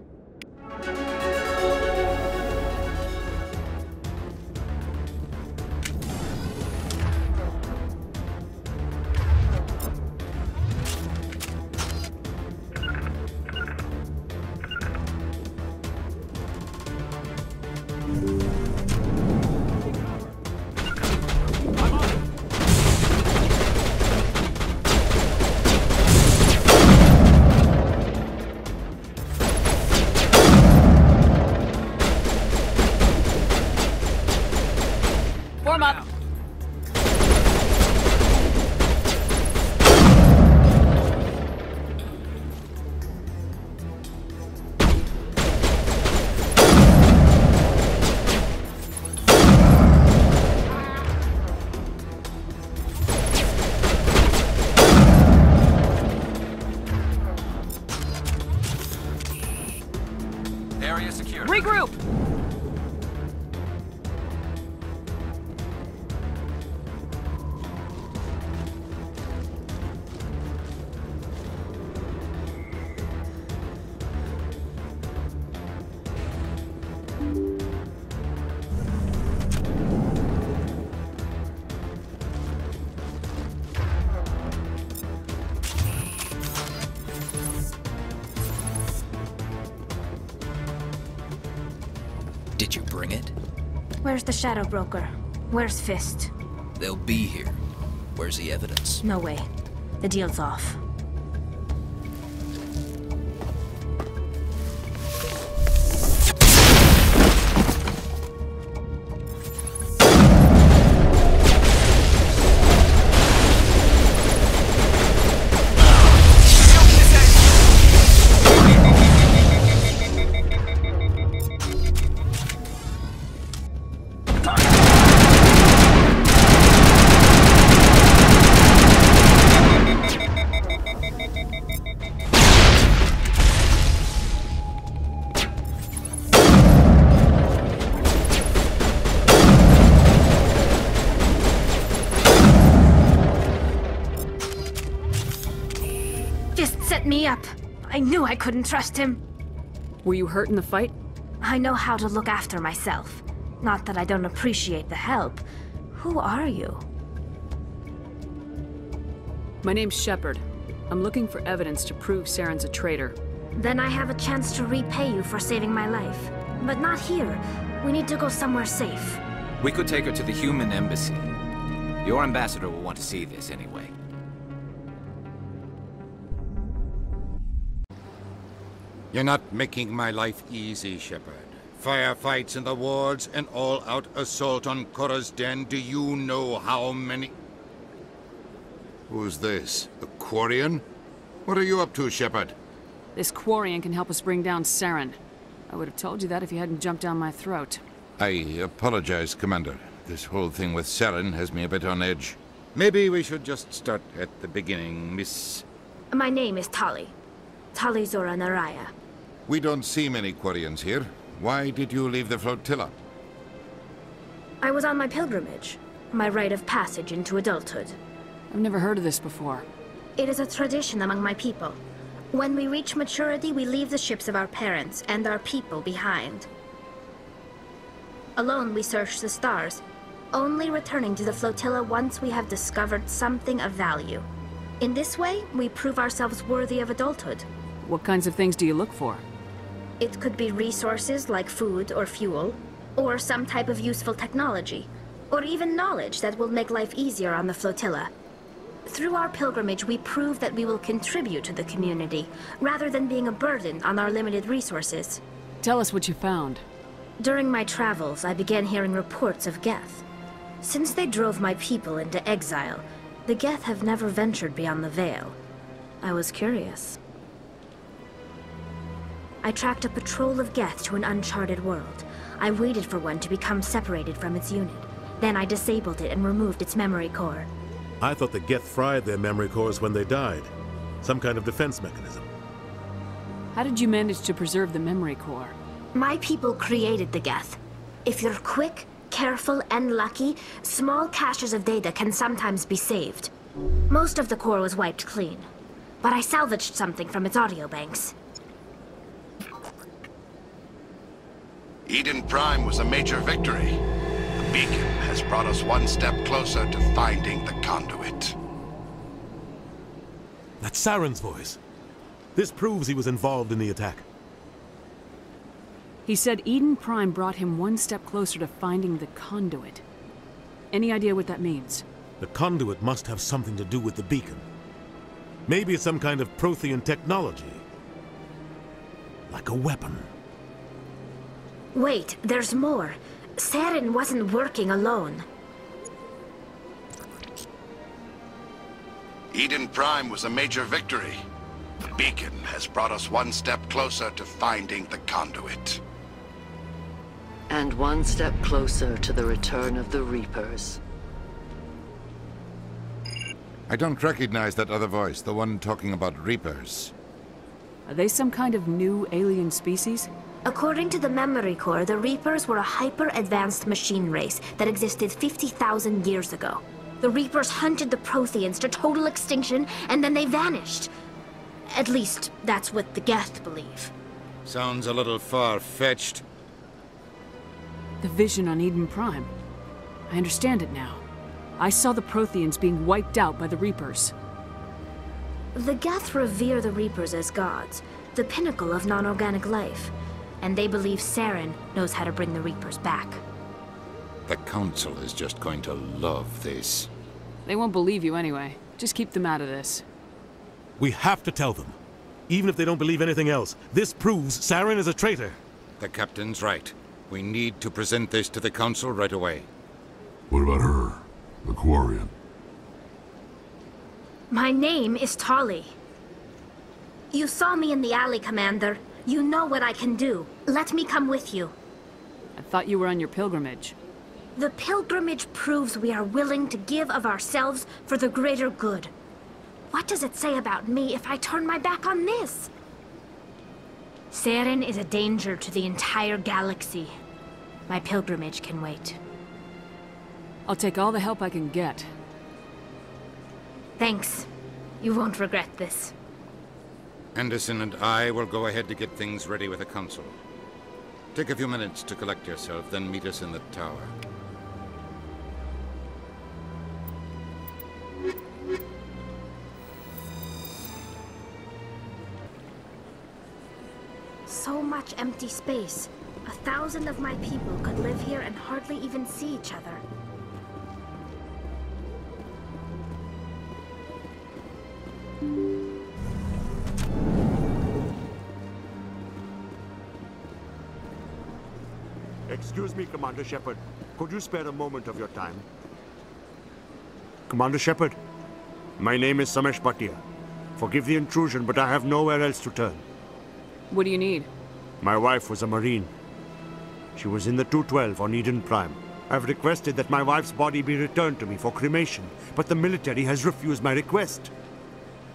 Regroup! Did you bring it? Where's the Shadow Broker? Where's Fist? They'll be here. Where's the evidence? No way. The deal's off. Me up. I knew I couldn't trust him. Were you hurt in the fight? I know how to look after myself. Not that I don't appreciate the help. Who are you? My name's Shepard. I'm looking for evidence to prove Saren's a traitor. Then I have a chance to repay you for saving my life. But not here. We need to go somewhere safe. We could take her to the human embassy. Your ambassador will want to see this anyway. You're not making my life easy, Shepard. Firefights in the wards, an all-out assault on Korra's den. Do you know how many... Who's this? A Quarian? What are you up to, Shepard? This Quarian can help us bring down Saren. I would have told you that if you hadn't jumped down my throat. I apologize, Commander. This whole thing with Saren has me a bit on edge. Maybe we should just start at the beginning, Miss... My name is Tali. Tali Zora Naraya. We don't see many Quarians here. Why did you leave the flotilla? I was on my pilgrimage. My rite of passage into adulthood. I've never heard of this before. It is a tradition among my people. When we reach maturity, we leave the ships of our parents and our people behind. Alone, we search the stars, only returning to the flotilla once we have discovered something of value. In this way, we prove ourselves worthy of adulthood. What kinds of things do you look for? It could be resources like food or fuel, or some type of useful technology, or even knowledge that will make life easier on the flotilla. Through our pilgrimage, we prove that we will contribute to the community, rather than being a burden on our limited resources. Tell us what you found. During my travels, I began hearing reports of Geth. Since they drove my people into exile, the Geth have never ventured beyond the Veil. I was curious. I tracked a patrol of Geth to an uncharted world. I waited for one to become separated from its unit. Then I disabled it and removed its memory core. I thought the Geth fried their memory cores when they died. Some kind of defense mechanism. How did you manage to preserve the memory core? My people created the Geth. If you're quick, careful, and lucky, small caches of data can sometimes be saved. Most of the core was wiped clean, but I salvaged something from its audio banks. Eden Prime was a major victory. The beacon has brought us one step closer to finding the conduit. That's Saren's voice. This proves he was involved in the attack. He said Eden Prime brought him one step closer to finding the conduit. Any idea what that means? The conduit must have something to do with the beacon. Maybe it's some kind of Prothean technology. Like a weapon. Wait, there's more. Saren wasn't working alone. Eden Prime was a major victory. The beacon has brought us one step closer to finding the conduit. And one step closer to the return of the Reapers. I don't recognize that other voice, the one talking about Reapers. Are they some kind of new alien species? According to the memory core, the Reapers were a hyper-advanced machine race that existed 50,000 years ago. The Reapers hunted the Protheans to total extinction, and then they vanished. At least, that's what the Geth believe. Sounds a little far-fetched. The vision on Eden Prime. I understand it now. I saw the Protheans being wiped out by the Reapers. The Geth revere the Reapers as gods, the pinnacle of non-organic life. And they believe Saren knows how to bring the Reapers back. The Council is just going to love this. They won't believe you anyway. Just keep them out of this. We have to tell them. Even if they don't believe anything else, this proves Saren is a traitor. The Captain's right. We need to present this to the Council right away. What about her? The Quarian? My name is Tali. You saw me in the alley, Commander. You know what I can do. Let me come with you. I thought you were on your pilgrimage. The pilgrimage proves we are willing to give of ourselves for the greater good. What does it say about me if I turn my back on this? Saren is a danger to the entire galaxy. My pilgrimage can wait. I'll take all the help I can get. Thanks. You won't regret this. Anderson and I will go ahead to get things ready with the Council. Take a few minutes to collect yourself, then meet us in the tower. So much empty space. 1,000 of my people could live here and hardly even see each other. Excuse me, Commander Shepard. Could you spare a moment of your time? Commander Shepard, my name is Samesh Bhatia. Forgive the intrusion, but I have nowhere else to turn. What do you need? My wife was a Marine. She was in the 212 on Eden Prime. I've requested that my wife's body be returned to me for cremation, but the military has refused my request.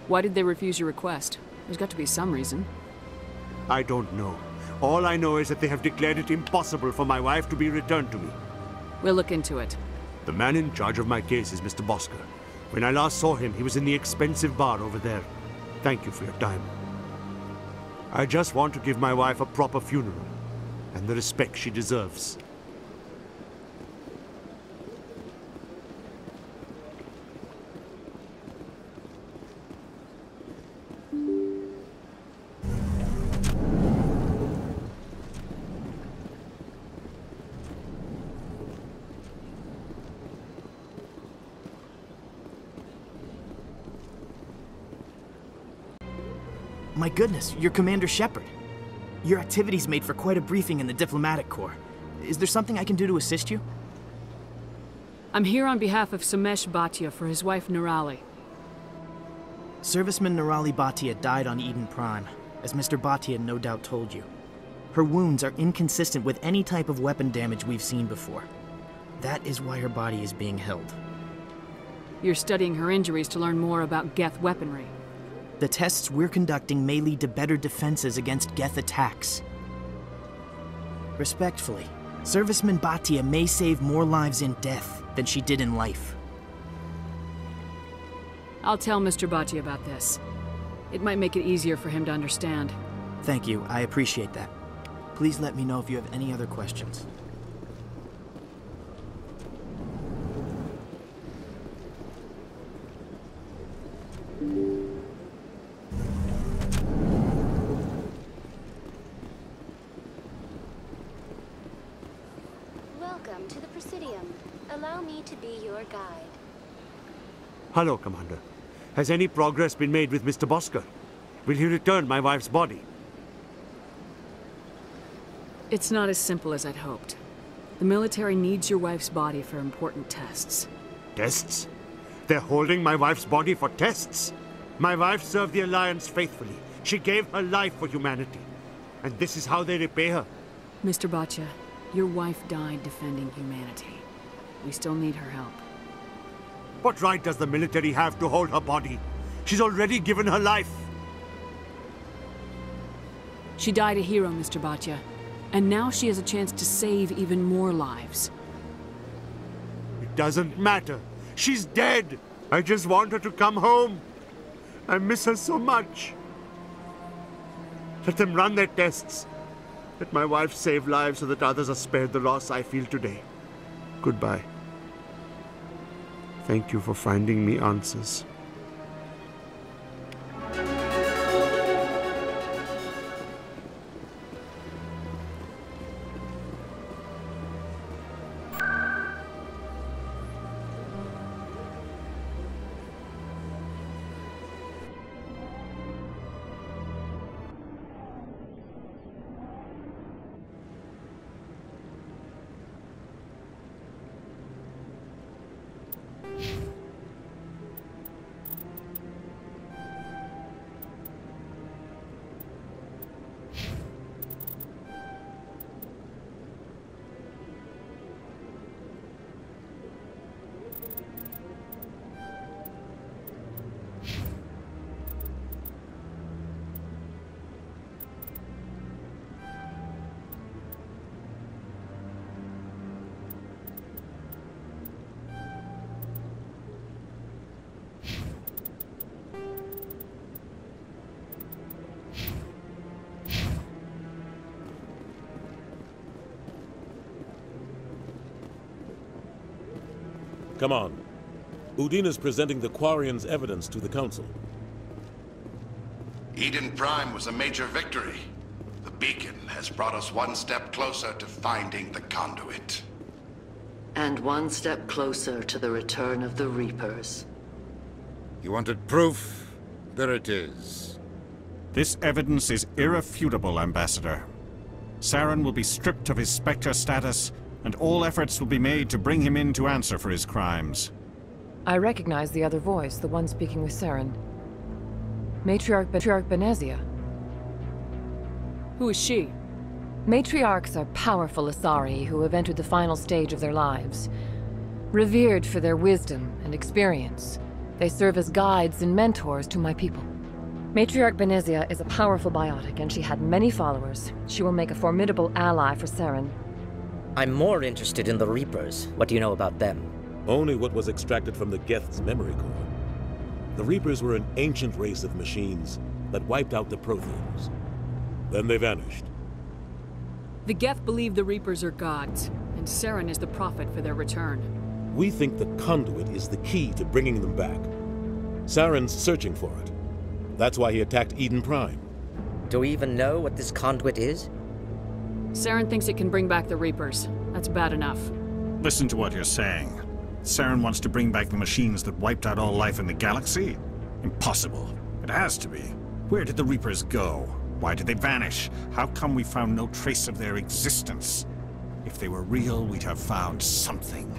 Why did they refuse your request? There's got to be some reason. I don't know. All I know is that they have declared it impossible for my wife to be returned to me. We'll look into it. The man in charge of my case is Mr. Bosker. When I last saw him, he was in the expensive bar over there. Thank you for your time. I just want to give my wife a proper funeral, and the respect she deserves. My goodness, you're Commander Shepard. Your activities made for quite a briefing in the Diplomatic Corps. Is there something I can do to assist you? I'm here on behalf of Samesh Bhatia for his wife Nirali. Serviceman Nirali Bhatia died on Eden Prime, as Mr. Bhatia no doubt told you. Her wounds are inconsistent with any type of weapon damage we've seen before. That is why her body is being held. You're studying her injuries to learn more about Geth weaponry. The tests we're conducting may lead to better defenses against Geth attacks. Respectfully, Serviceman Bhatia may save more lives in death than she did in life. I'll tell Mr. Bhatia about this. It might make it easier for him to understand. Thank you, I appreciate that. Please let me know if you have any other questions. Welcome to the Presidium. Allow me to be your guide. Hello, Commander. Has any progress been made with Mr. Bosker? Will he return my wife's body? It's not as simple as I'd hoped. The military needs your wife's body for important tests. Tests? They're holding my wife's body for tests? My wife served the Alliance faithfully. She gave her life for humanity. And this is how they repay her. Mr. Bhatia, your wife died defending humanity. We still need her help. What right does the military have to hold her body? She's already given her life. She died a hero, Mr. Bhatia. And now she has a chance to save even more lives. It doesn't matter. She's dead. I just want her to come home. I miss her so much. Let them run their tests. Let my wife save lives so that others are spared the loss I feel today. Goodbye. Thank you for finding me answers. Come on. Udina's presenting the Quarian's evidence to the Council. Eden Prime was a major victory. The beacon has brought us one step closer to finding the conduit. And one step closer to the return of the Reapers. You wanted proof? There it is. This evidence is irrefutable, Ambassador. Saren will be stripped of his Spectre status, and all efforts will be made to bring him in to answer for his crimes. I recognize the other voice, the one speaking with Saren. Matriarch Benezia. Who is she? Matriarchs are powerful Asari who have entered the final stage of their lives. Revered for their wisdom and experience, they serve as guides and mentors to my people. Matriarch Benezia is a powerful biotic, and she had many followers. She will make a formidable ally for Saren. I'm more interested in the Reapers. What do you know about them? Only what was extracted from the Geth's memory core. The Reapers were an ancient race of machines that wiped out the Protheans. Then they vanished. The Geth believe the Reapers are gods, and Saren is the prophet for their return. We think the conduit is the key to bringing them back. Saren's searching for it. That's why he attacked Eden Prime. Do we even know what this conduit is? Saren thinks it can bring back the Reapers. That's bad enough. Listen to what you're saying. Saren wants to bring back the machines that wiped out all life in the galaxy? Impossible. It has to be. Where did the Reapers go? Why did they vanish? How come we found no trace of their existence? If they were real, we'd have found something.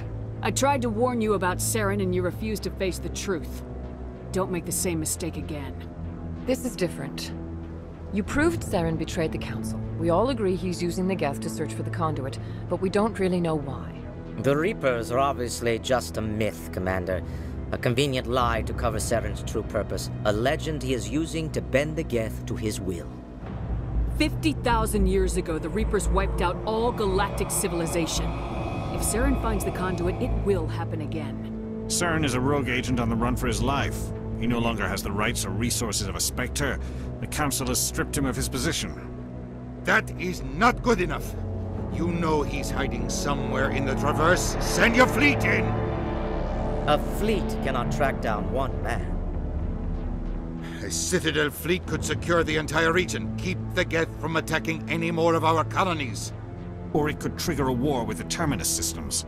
I tried to warn you about Saren and you refused to face the truth. Don't make the same mistake again. This is different. You proved Saren betrayed the Council. We all agree he's using the Geth to search for the conduit, but we don't really know why. The Reapers are obviously just a myth, Commander. A convenient lie to cover Saren's true purpose. A legend he is using to bend the Geth to his will. 50,000 years ago, the Reapers wiped out all galactic civilization. If Saren finds the conduit, it will happen again. Saren is a rogue agent on the run for his life. He no longer has the rights or resources of a Spectre. The Council has stripped him of his position. That is not good enough. You know he's hiding somewhere in the Traverse. Send your fleet in! A fleet cannot track down one man. A Citadel fleet could secure the entire region, keep the Geth from attacking any more of our colonies. Or it could trigger a war with the Terminus systems.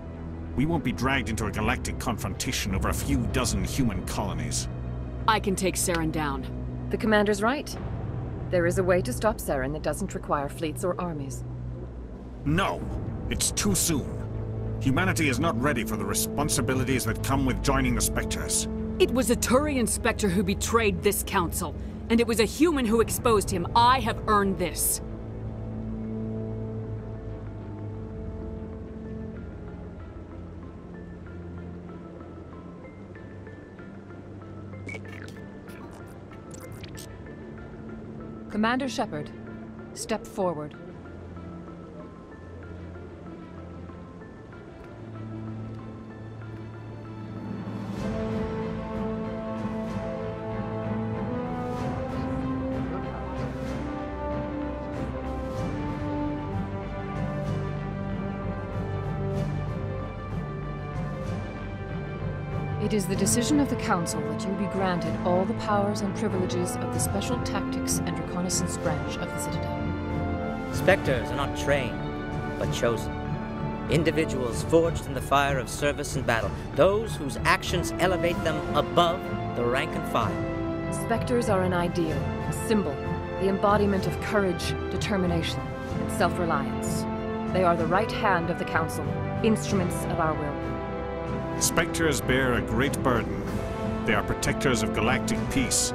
We won't be dragged into a galactic confrontation over a few dozen human colonies. I can take Saren down. The Commander's right. There is a way to stop Saren that doesn't require fleets or armies. No, it's too soon. Humanity is not ready for the responsibilities that come with joining the Spectres. It was a Turian Spectre who betrayed this council, and it was a human who exposed him. I have earned this. Commander Shepard, step forward. It is the decision of the Council that you be granted all the powers and privileges of the Special Tactics and Reconnaissance branch of the Citadel. Spectres are not trained, but chosen. Individuals forged in the fire of service and battle. Those whose actions elevate them above the rank and file. Spectres are an ideal, a symbol, the embodiment of courage, determination, and self-reliance. They are the right hand of the Council, instruments of our will. Spectres bear a great burden. They are protectors of galactic peace,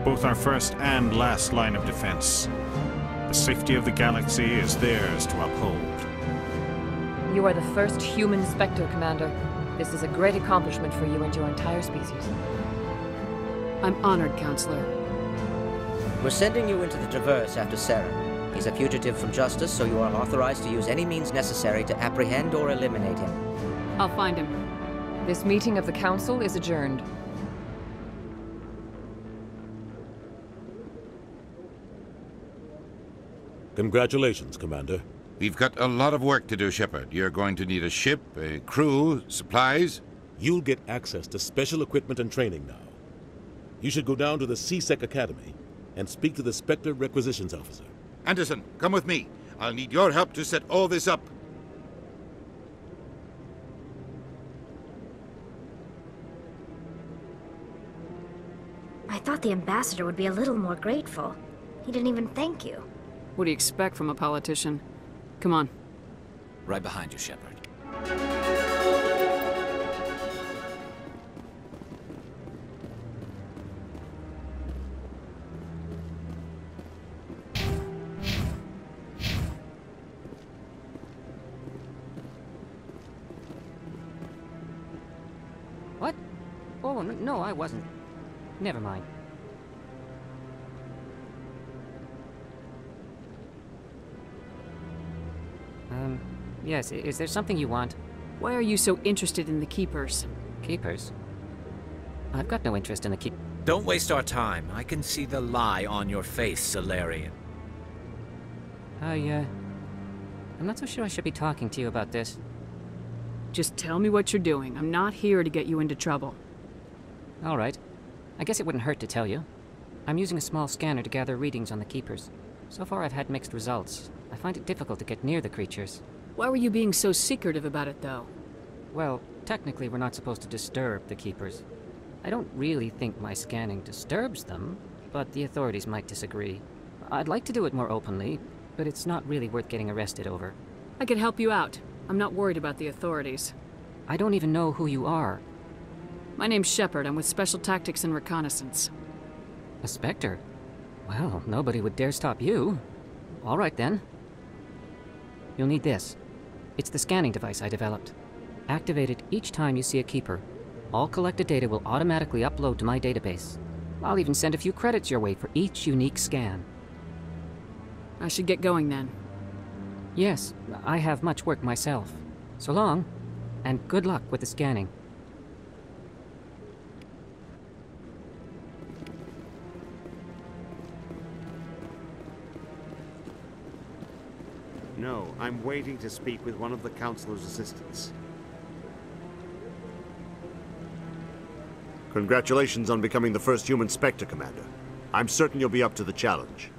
both our first and last line of defense. The safety of the galaxy is theirs to uphold. You are the first human Spectre, Commander. This is a great accomplishment for you and your entire species. I'm honored, Counselor. We're sending you into the Traverse after Saren. He's a fugitive from justice, so you are authorized to use any means necessary to apprehend or eliminate him. I'll find him. This meeting of the Council is adjourned. Congratulations, Commander. We've got a lot of work to do, Shepard. You're going to need a ship, a crew, supplies. You'll get access to special equipment and training now. You should go down to the CSEC Academy and speak to the Spectre Requisitions Officer. Anderson, come with me. I'll need your help to set all this up. I thought the ambassador would be a little more grateful. He didn't even thank you. What do you expect from a politician? Come on. Right behind you, Shepard. What? Oh, no, I wasn't. Never mind. Yes, is there something you want? Why are you so interested in the Keepers? Keepers? I've got no interest in the Keep... Don't waste our time. I can see the lie on your face, Salarian. I'm not so sure I should be talking to you about this. Just tell me what you're doing. I'm not here to get you into trouble. All right. I guess it wouldn't hurt to tell you. I'm using a small scanner to gather readings on the Keepers. So far I've had mixed results. I find it difficult to get near the creatures. Why were you being so secretive about it, though? Well, technically we're not supposed to disturb the Keepers. I don't really think my scanning disturbs them, but the authorities might disagree. I'd like to do it more openly, but it's not really worth getting arrested over. I could help you out. I'm not worried about the authorities. I don't even know who you are. My name's Shepard. I'm with Special Tactics and Reconnaissance. A Spectre? Well, nobody would dare stop you. All right, then. You'll need this. It's the scanning device I developed. Activate it each time you see a Keeper. All collected data will automatically upload to my database. I'll even send a few credits your way for each unique scan. I should get going, then. Yes, I have much work myself. So long, and good luck with the scanning. No, I'm waiting to speak with one of the Councilor's assistants. Congratulations on becoming the first human Spectre, Commander. I'm certain you'll be up to the challenge.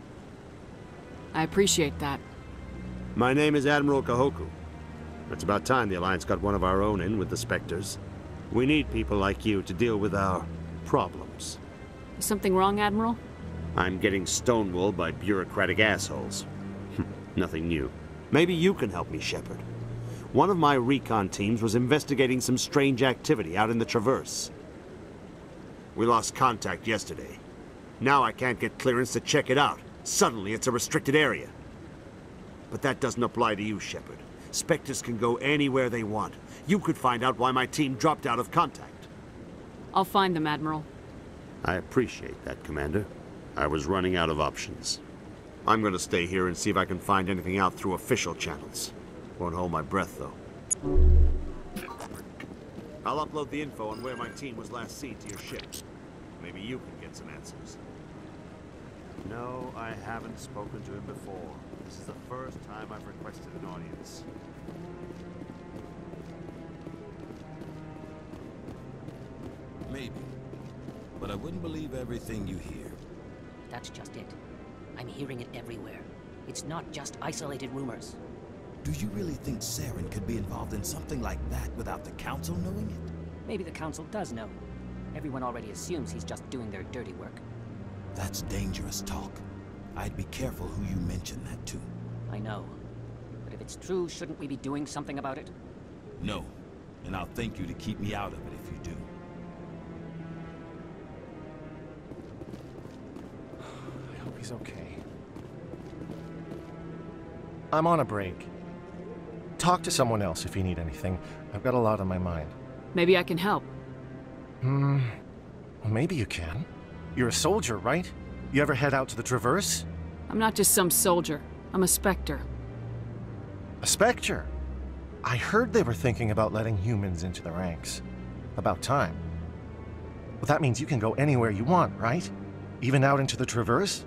I appreciate that. My name is Admiral Kahoku. It's about time the Alliance got one of our own in with the Spectres. We need people like you to deal with our problems. Is something wrong, Admiral? I'm getting stonewalled by bureaucratic assholes. Nothing new. Maybe you can help me, Shepard. One of my recon teams was investigating some strange activity out in the Traverse. We lost contact yesterday. Now I can't get clearance to check it out. Suddenly it's a restricted area. But that doesn't apply to you, Shepard. Spectres can go anywhere they want. You could find out why my team dropped out of contact. I'll find them, Admiral. I appreciate that, Commander. I was running out of options. I'm gonna stay here and see if I can find anything out through official channels. Won't hold my breath, though. I'll upload the info on where my team was last seen to your ship. Maybe you can get some answers. No, I haven't spoken to him before. This is the first time I've requested an audience. but I wouldn't believe everything you hear. That's just it. I'm hearing it everywhere. It's not just isolated rumors. Do you really think Saren could be involved in something like that without the Council knowing it? Maybe the Council does know. Everyone already assumes he's just doing their dirty work. That's dangerous talk. I'd be careful who you mention that to. I know. But if it's true, shouldn't we be doing something about it? No. And I'll thank you to keep me out of it if you do. I hope he's okay. I'm on a break. Talk to someone else if you need anything. I've got a lot on my mind. Maybe I can help. Well, maybe you can. You're a soldier, right? You ever head out to the Traverse? I'm not just some soldier. I'm a Spectre. A Spectre? I heard they were thinking about letting humans into the ranks. About time. Well, that means you can go anywhere you want, right? Even out into the Traverse?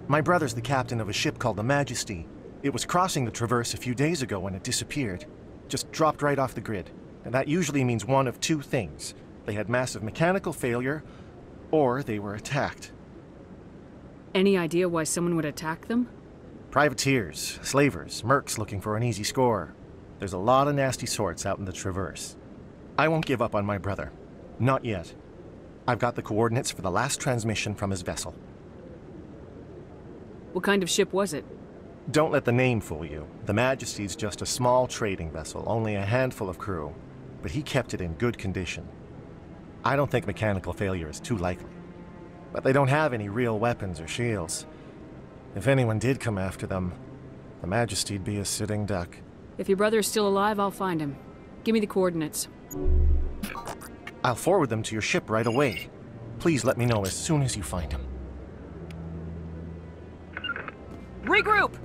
My brother's the captain of a ship called the Majesty. It was crossing the Traverse a few days ago when it disappeared. Just dropped right off the grid. And that usually means one of two things. They had massive mechanical failure, or they were attacked. Any idea why someone would attack them? Privateers, slavers, mercs looking for an easy score. There's a lot of nasty sorts out in the Traverse. I won't give up on my brother. Not yet. I've got the coordinates for the last transmission from his vessel. What kind of ship was it? Don't let the name fool you. The Majesty's just a small trading vessel, only a handful of crew. But he kept it in good condition. I don't think mechanical failure is too likely. But they don't have any real weapons or shields. If anyone did come after them, the Majesty'd be a sitting duck. If your brother is still alive, I'll find him. Give me the coordinates. I'll forward them to your ship right away. Please let me know as soon as you find him. Regroup!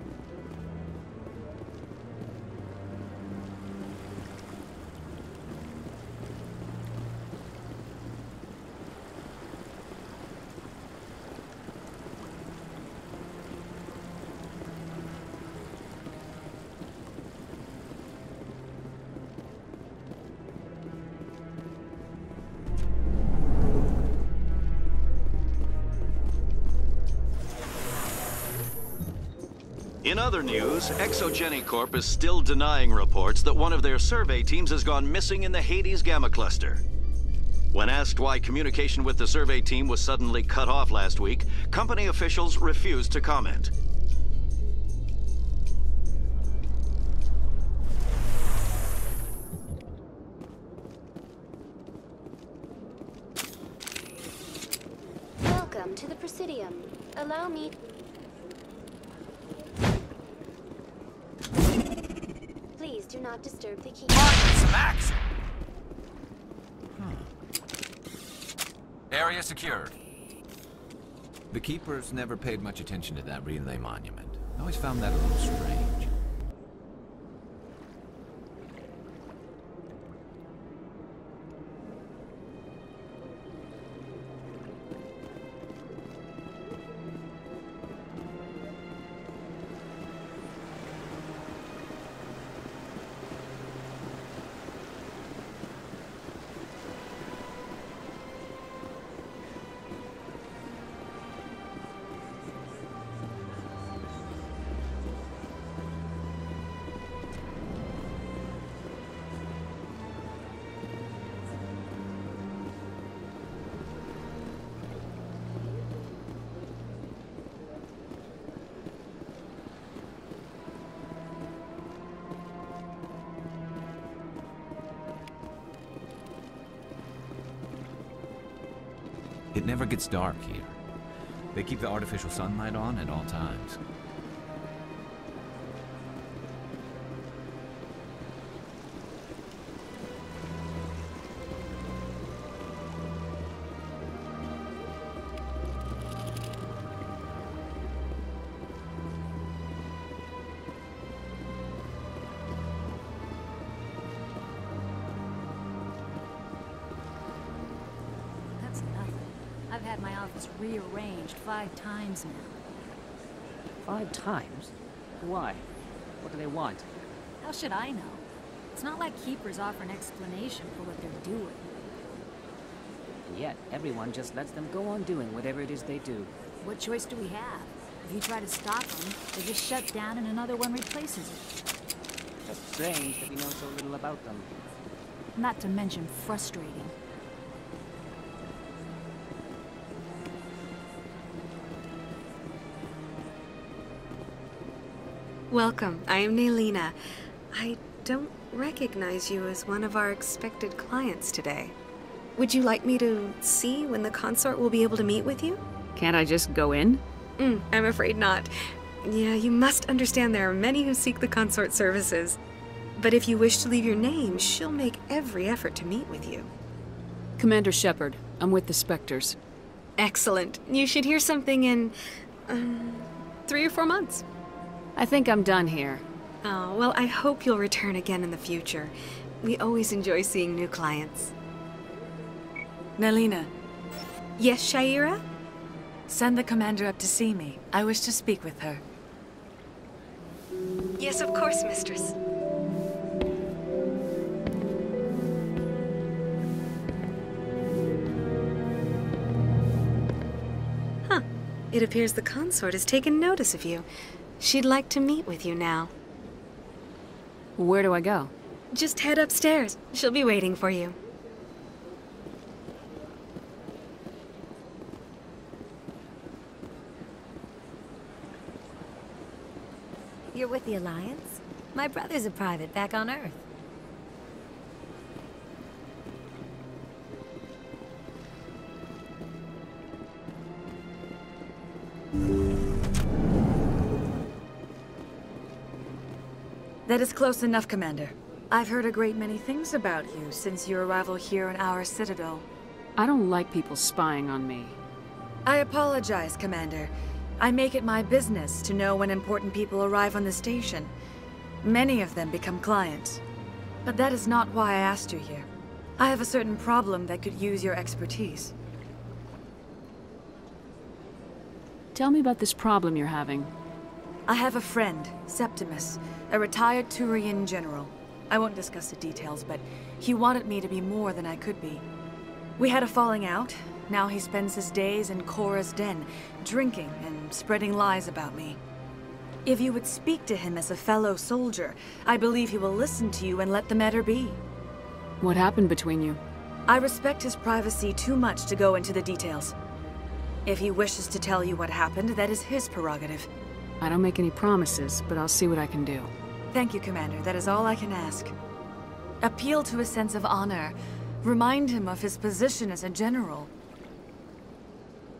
In other news, Exogeny Corp is still denying reports that one of their survey teams has gone missing in the Hades Gamma Cluster. When asked why communication with the survey team was suddenly cut off last week, company officials refused to comment. Welcome to the Presidium. Allow me... Please do not disturb the key. Smacks! Area secured. The Keepers never paid much attention to that relay monument. I always found that a little strange. It never gets dark here. They keep the artificial sunlight on at all times. I've had my office rearranged 5 times now. 5 times? Why? What do they want? How should I know? It's not like Keepers offer an explanation for what they're doing. Yet, everyone just lets them go on doing whatever it is they do. What choice do we have? If you try to stop them, they just shut down and another one replaces it. Just strange that we know so little about them. Not to mention frustrating. Welcome, I am Naylina. I don't recognize you as one of our expected clients today. Would you like me to see when the consort will be able to meet with you? Can't I just go in? I'm afraid not. Yeah, you must understand there are many who seek the consort services. But if you wish to leave your name, she'll make every effort to meet with you. Commander Shepard, I'm with the Spectres. Excellent. You should hear something in, 3 or 4 months. I think I'm done here. Oh, well, I hope you'll return again in the future. We always enjoy seeing new clients. Naylina. Yes, Shaira? Send the commander up to see me. I wish to speak with her. Yes, of course, mistress. Huh. It appears the consort has taken notice of you. She'd like to meet with you now. Where do I go? Just head upstairs. She'll be waiting for you. You're with the Alliance? My brother's a private back on Earth. That is close enough, Commander. I've heard a great many things about you since your arrival here in our Citadel. I don't like people spying on me. I apologize, Commander. I make it my business to know when important people arrive on the station. Many of them become clients. But that is not why I asked you here. I have a certain problem that could use your expertise. Tell me about this problem you're having. I have a friend, Septimus, a retired Turian general. I won't discuss the details, but he wanted me to be more than I could be. We had a falling out. Now he spends his days in Korra's den, drinking and spreading lies about me. If you would speak to him as a fellow soldier, I believe he will listen to you and let the matter be. What happened between you? I respect his privacy too much to go into the details. If he wishes to tell you what happened, that is his prerogative. I don't make any promises, but I'll see what I can do. Thank you, Commander. That is all I can ask. Appeal to his sense of honor. Remind him of his position as a general.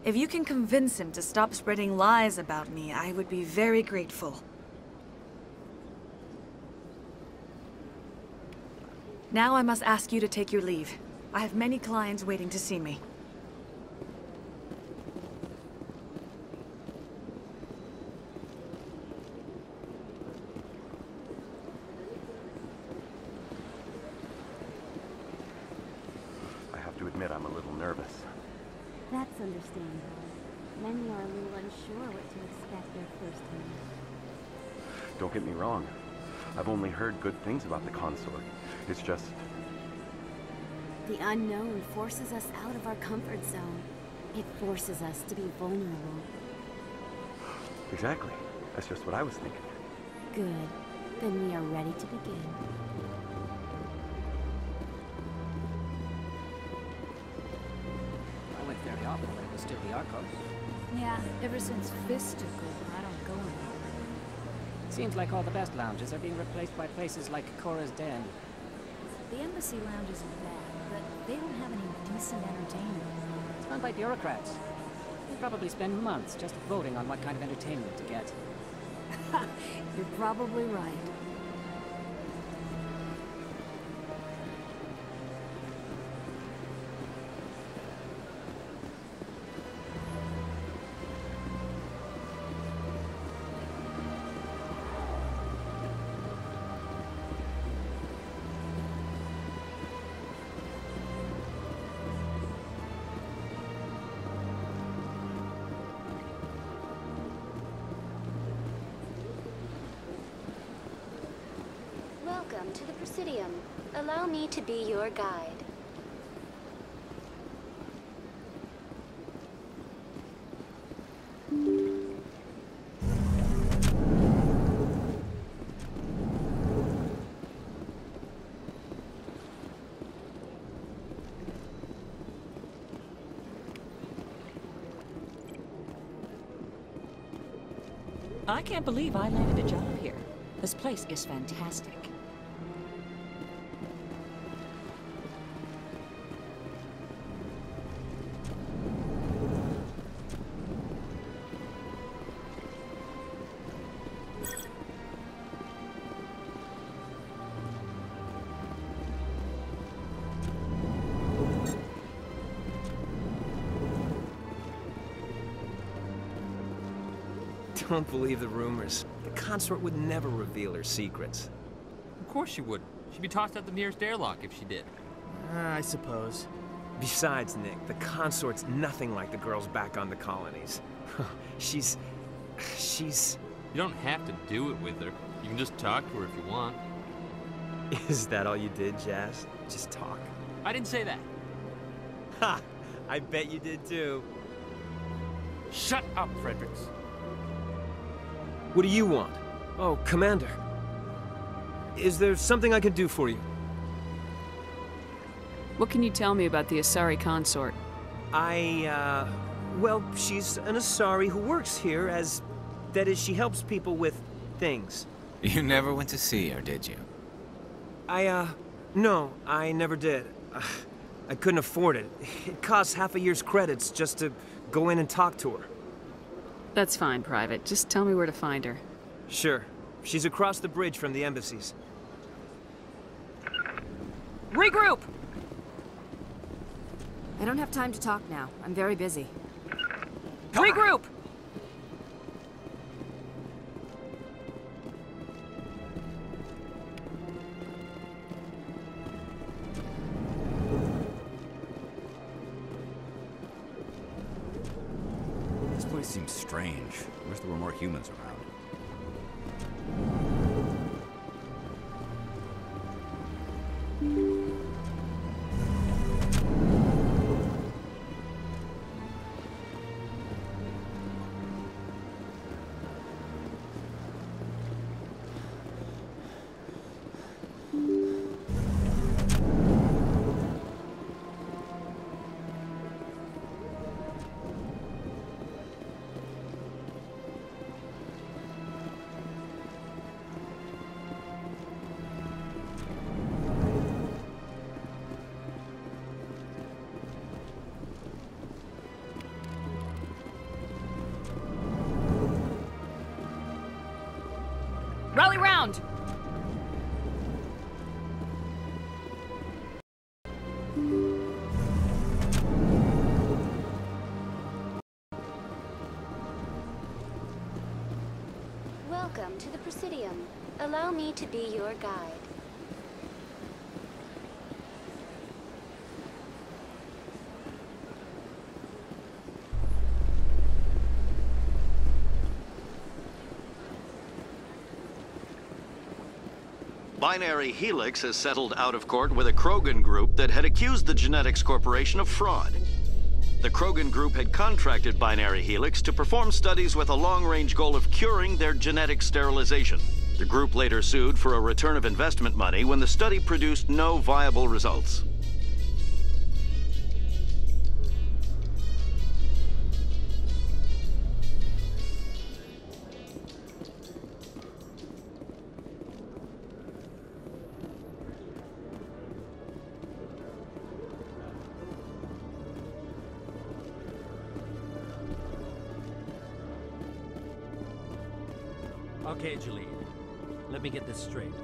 If you can convince him to stop spreading lies about me, I would be very grateful. Now I must ask you to take your leave. I have many clients waiting to see me. I have to admit I'm a little nervous. That's understandable. Many are a little unsure what to expect their first time. Don't get me wrong. I've only heard good things about the consort. It's just... The unknown forces us out of our comfort zone. It forces us to be vulnerable. Exactly. That's just what I was thinking. Good. Then we are ready to begin. I went very often when it was still the Arcos. Yeah, ever since Fist took over, I don't go anymore. Seems like all the best lounges are being replaced by places like Korra's Den. The Embassy lounges are bad, but they don't have any decent entertainment. It's run by bureaucrats. They probably spend months just voting on what kind of entertainment to get. You're probably right. Welcome to the Presidium. Allow me to be your guide. I can't believe I landed a job here. This place is fantastic. Don't believe the rumors. The consort would never reveal her secrets. Of course she would. She'd be tossed out the nearest airlock if she did. I suppose. Besides, Nick, the consort's nothing like the girls back on the colonies. She's... You don't have to do it with her. You can just talk to her if you want. Is that all you did, Jazz? Just talk? I didn't say that. Ha! I bet you did too. Shut up, Fredericks. What do you want? Oh, Commander. Is there something I can do for you? What can you tell me about the Asari consort? Well, she's an Asari who works here as... That is, she helps people with things. You never went to see her, did you? No, I never did. I couldn't afford it. It costs half a year's credits just to go in and talk to her. That's fine, Private. Just tell me where to find her. Sure. She's across the bridge from the embassies. Regroup! I don't have time to talk now. I'm very busy. Regroup! This place seems strange. I wish there were more humans around. Rally round! Welcome to the Presidium. Allow me to be your guide. Binary Helix has settled out of court with a Krogan group that had accused the Genetics Corporation of fraud. The Krogan group had contracted Binary Helix to perform studies with a long-range goal of curing their genetic sterilization. The group later sued for a return of investment money when the study produced no viable results. Okay, Jalid. Let me get this straight.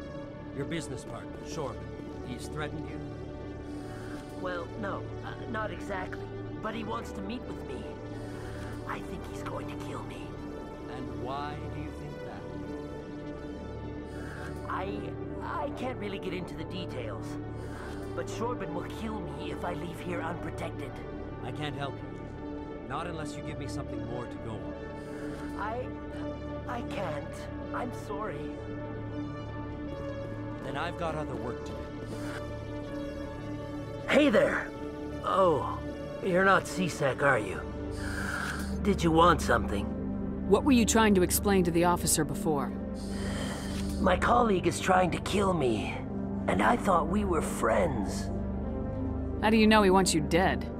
Your business partner, Shepard, he's threatened you? Well, no, not exactly. But he wants to meet with me. I think he's going to kill me. And why do you think that? I can't really get into the details. But Shepard will kill me if I leave here unprotected. I can't help you. Not unless you give me something more to go on. I can't. I'm sorry. Then I've got other work to do. Hey there! Oh, you're not CSEC, are you? Did you want something? What were you trying to explain to the officer before? My colleague is trying to kill me, and I thought we were friends. How do you know he wants you dead?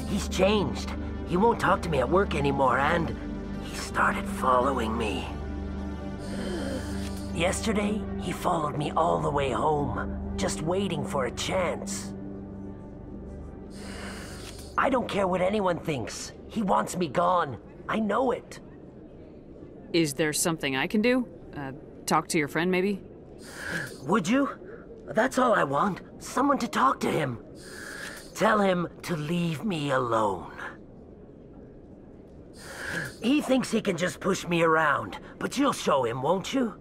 He's changed. He won't talk to me at work anymore, and He started following me. Yesterday, he followed me all the way home, just waiting for a chance. I don't care what anyone thinks. He wants me gone. I know it. Is there something I can do? Talk to your friend, maybe? Would you? That's all I want. Someone to talk to him. Tell him to leave me alone. He thinks he can just push me around, but you'll show him, won't you?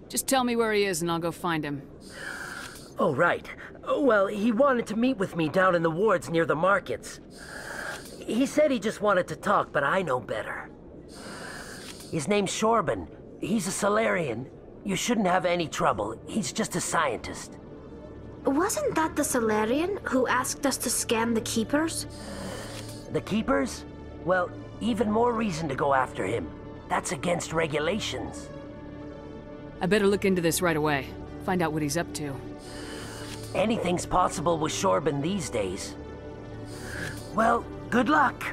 Just tell me where he is and I'll go find him. Oh, right. Well, he wanted to meet with me down in the wards near the markets. He said he just wanted to talk, but I know better. His name's Shorban. He's a Salarian. You shouldn't have any trouble. He's just a scientist. Wasn't that the Salarian who asked us to scan the Keepers? The Keepers? Well, even more reason to go after him. That's against regulations. I better look into this right away. Find out what he's up to. Anything's possible with Shorban these days. Well, good luck.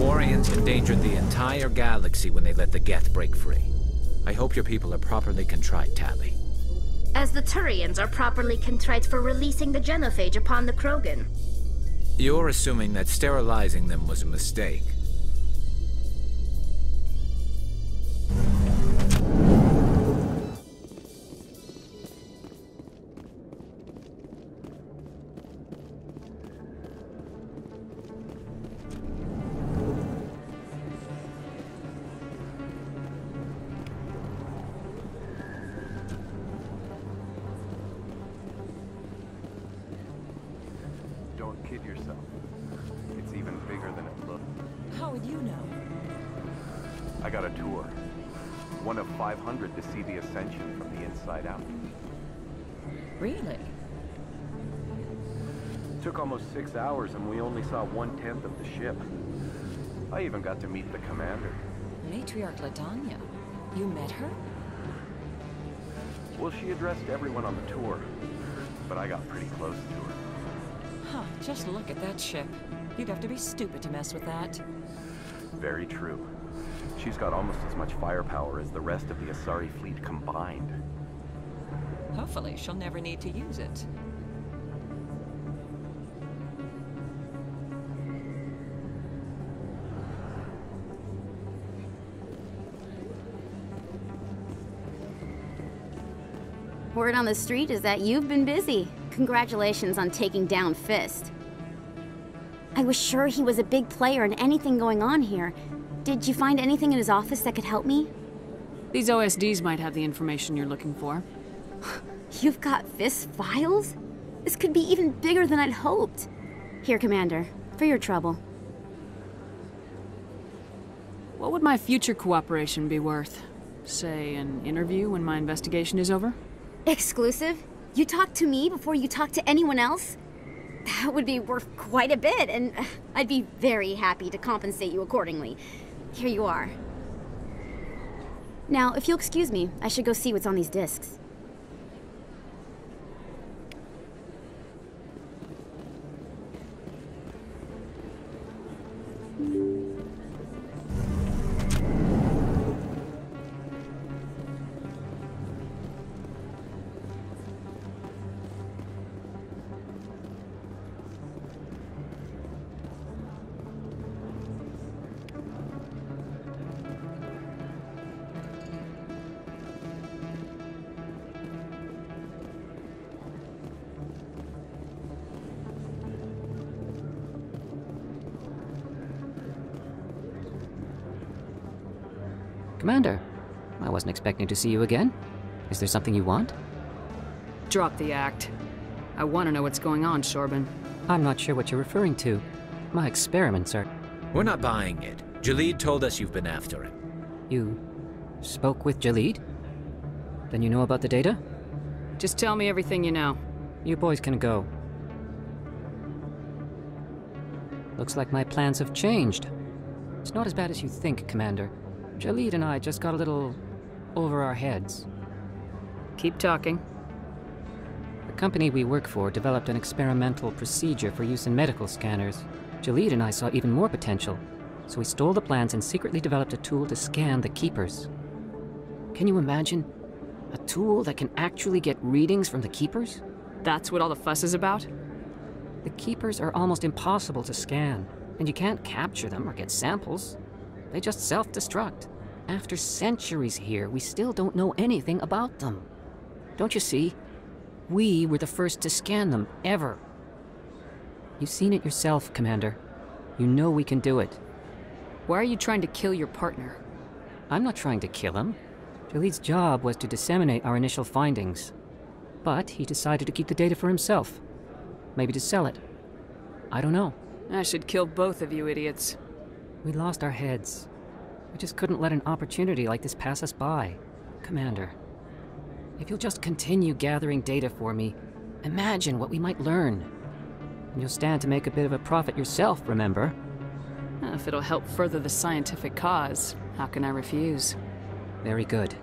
Quarians endangered the entire galaxy when they let the Geth break free. I hope your people are properly contrite, Tali. As the Turians are properly contrite for releasing the genophage upon the Krogan. You're assuming that sterilizing them was a mistake. Kid yourself. It's even bigger than it looked. How would you know? I got a tour. One of 500 to see the Ascension from the inside out. Really? Took almost 6 hours and we only saw 1/10 of the ship. I even got to meet the commander. Matriarch Latanya. You met her? Well, she addressed everyone on the tour, but I got pretty close to her. Huh, just look at that ship. You'd have to be stupid to mess with that. Very true. She's got almost as much firepower as the rest of the Asari fleet combined. Hopefully, she'll never need to use it. Word on the street is that you've been busy. Congratulations on taking down Fist. I was sure he was a big player in anything going on here. Did you find anything in his office that could help me? These OSDs might have the information you're looking for. You've got Fist's files? This could be even bigger than I'd hoped. Here, Commander, for your trouble. What would my future cooperation be worth? Say, an interview when my investigation is over? Exclusive? You talk to me before you talk to anyone else? That would be worth quite a bit, and I'd be very happy to compensate you accordingly. Here you are. Now, if you'll excuse me, I should go see what's on these discs. Commander, I wasn't expecting to see you again. Is there something you want? Drop the act. I want to know what's going on, Shorban. I'm not sure what you're referring to. My experiments are... We're not buying it. Jalid told us you've been after him. You spoke with Jalid? Then you know about the data? Just tell me everything you know. You boys can go. Looks like my plans have changed. It's not as bad as you think, Commander. Jalid and I just got a little over our heads. Keep talking. The company we work for developed an experimental procedure for use in medical scanners. Jalid and I saw even more potential, so we stole the plans and secretly developed a tool to scan the Keepers. Can you imagine? A tool that can actually get readings from the Keepers? That's what all the fuss is about? The Keepers are almost impossible to scan, and you can't capture them or get samples. They just self-destruct. After centuries here, we still don't know anything about them. Don't you see? We were the first to scan them, ever. You've seen it yourself, Commander. You know we can do it. Why are you trying to kill your partner? I'm not trying to kill him. Jalid's job was to disseminate our initial findings. But he decided to keep the data for himself. Maybe to sell it. I don't know. I should kill both of you idiots. We lost our heads. We just couldn't let an opportunity like this pass us by. Commander, if you'll just continue gathering data for me, imagine what we might learn. And you'll stand to make a bit of a profit yourself, remember? If it'll help further the scientific cause, how can I refuse? Very good.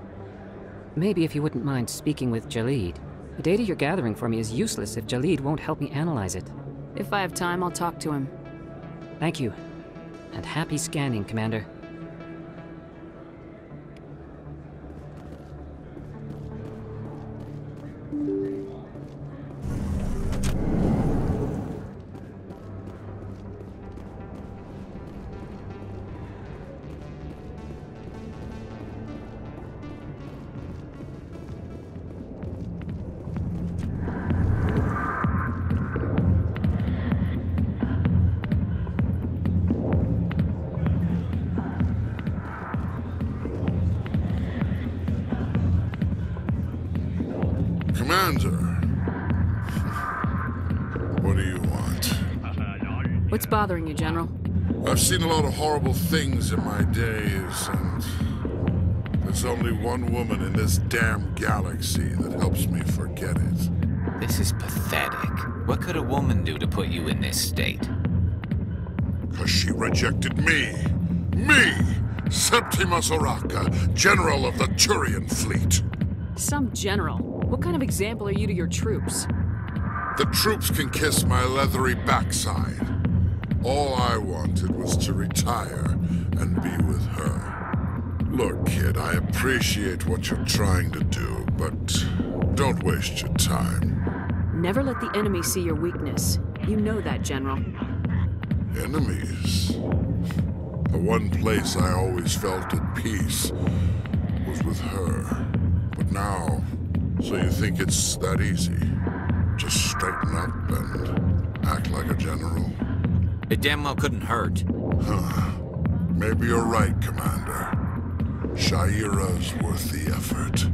Maybe if you wouldn't mind speaking with Jalid. The data you're gathering for me is useless if Jalid won't help me analyze it. If I have time, I'll talk to him. Thank you. And happy scanning, Commander. What do you want? What's bothering you, General? I've seen a lot of horrible things in my days, and there's only one woman in this damn galaxy that helps me forget it. This is pathetic. What could a woman do to put you in this state? 'Cause she rejected me! Me! Septimus Oraka, General of the Turian Fleet! Some general? What kind of example are you to your troops? The troops can kiss my leathery backside. All I wanted was to retire and be with her. Look, kid, I appreciate what you're trying to do, but don't waste your time. Never let the enemy see your weakness. You know that, General. Enemies? The one place I always felt at peace was with her. But now, so you think it's that easy? Just straighten up and act like a general? It damn well couldn't hurt. Huh. Maybe you're right, Commander. Shaira's worth the effort,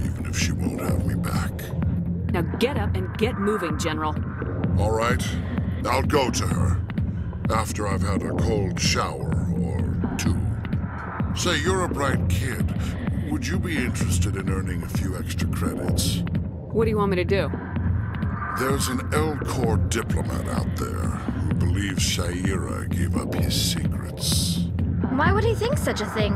even if she won't have me back. Now get up and get moving, General. All right, I'll go to her. After I've had a cold shower or two. Say, you're a bright kid. Would you be interested in earning a few extra credits? What do you want me to do? There's an L-Corps diplomat out there who believes Shaira gave up his secrets. Why would he think such a thing?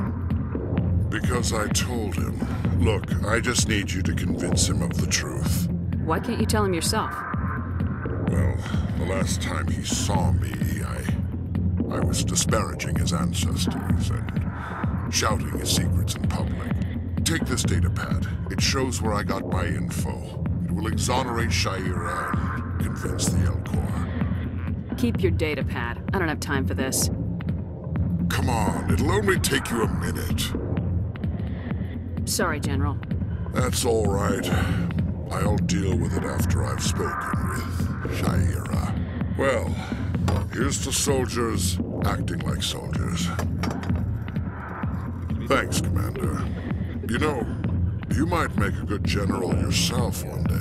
Because I told him. Look, I just need you to convince him of the truth. Why can't you tell him yourself? Well, the last time he saw me, I was disparaging his ancestors and shouting his secrets in public. Take this data pad. It shows where I got my info. It will exonerate Sha'ira and convince the Elcor. Keep your data pad. I don't have time for this. Come on, it'll only take you a minute. Sorry, General. That's all right. I'll deal with it after I've spoken with Sha'ira. Well, here's to soldiers acting like soldiers. Thanks, Commander. You know, you might make a good general yourself one day.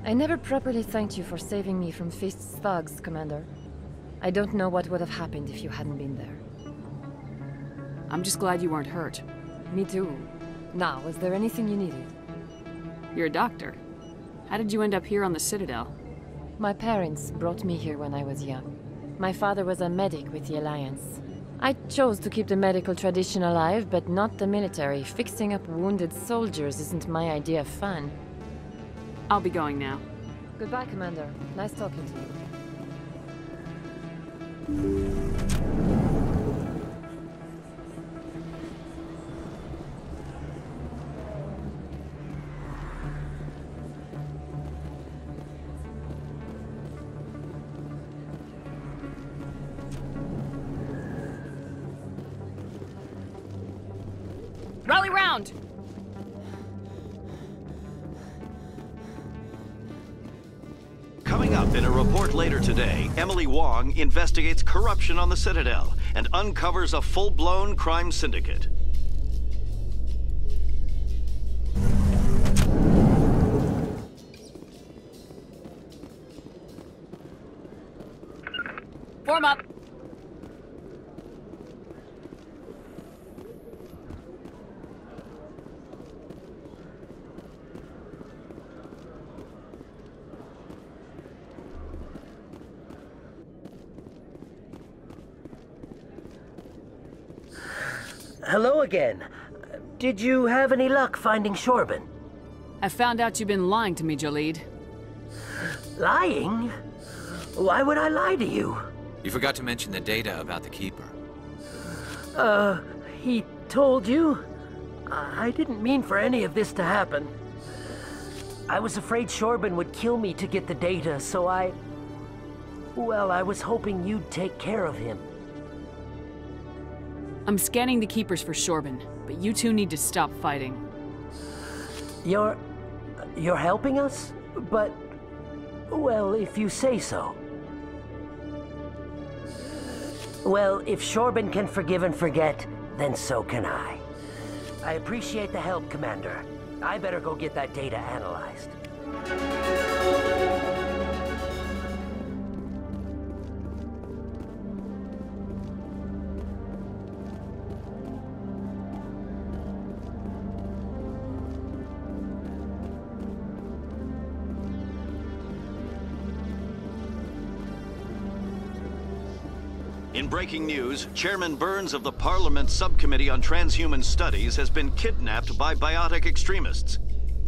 I never properly thanked you for saving me from Fist's thugs, Commander. I don't know what would have happened if you hadn't been there. I'm just glad you weren't hurt. Me too. Now, was there anything you needed? You're a doctor. How did you end up here on the Citadel? My parents brought me here when I was young. My father was a medic with the Alliance. I chose to keep the medical tradition alive, but not the military. Fixing up wounded soldiers isn't my idea of fun. I'll be going now. Goodbye, Commander. Nice talking to you. Rally round! Coming up in a report later today, Emily Wong investigates corruption on the Citadel and uncovers a full-blown crime syndicate. Form up! Hello again. Did you have any luck finding Shorban? I found out you've been lying to me, Jaleed. Lying? Why would I lie to you? You forgot to mention the data about the Keeper. He told you? I didn't mean for any of this to happen. I was afraid Shorban would kill me to get the data, so well, I was hoping you'd take care of him. I'm scanning the Keepers for Shorban, but you two need to stop fighting. You're helping us? But, well, if you say so. Well, if Shorban can forgive and forget, then so can I. I appreciate the help, Commander. I better go get that data analyzed. In breaking news, Chairman Burns of the Parliament Subcommittee on Transhuman Studies has been kidnapped by biotic extremists.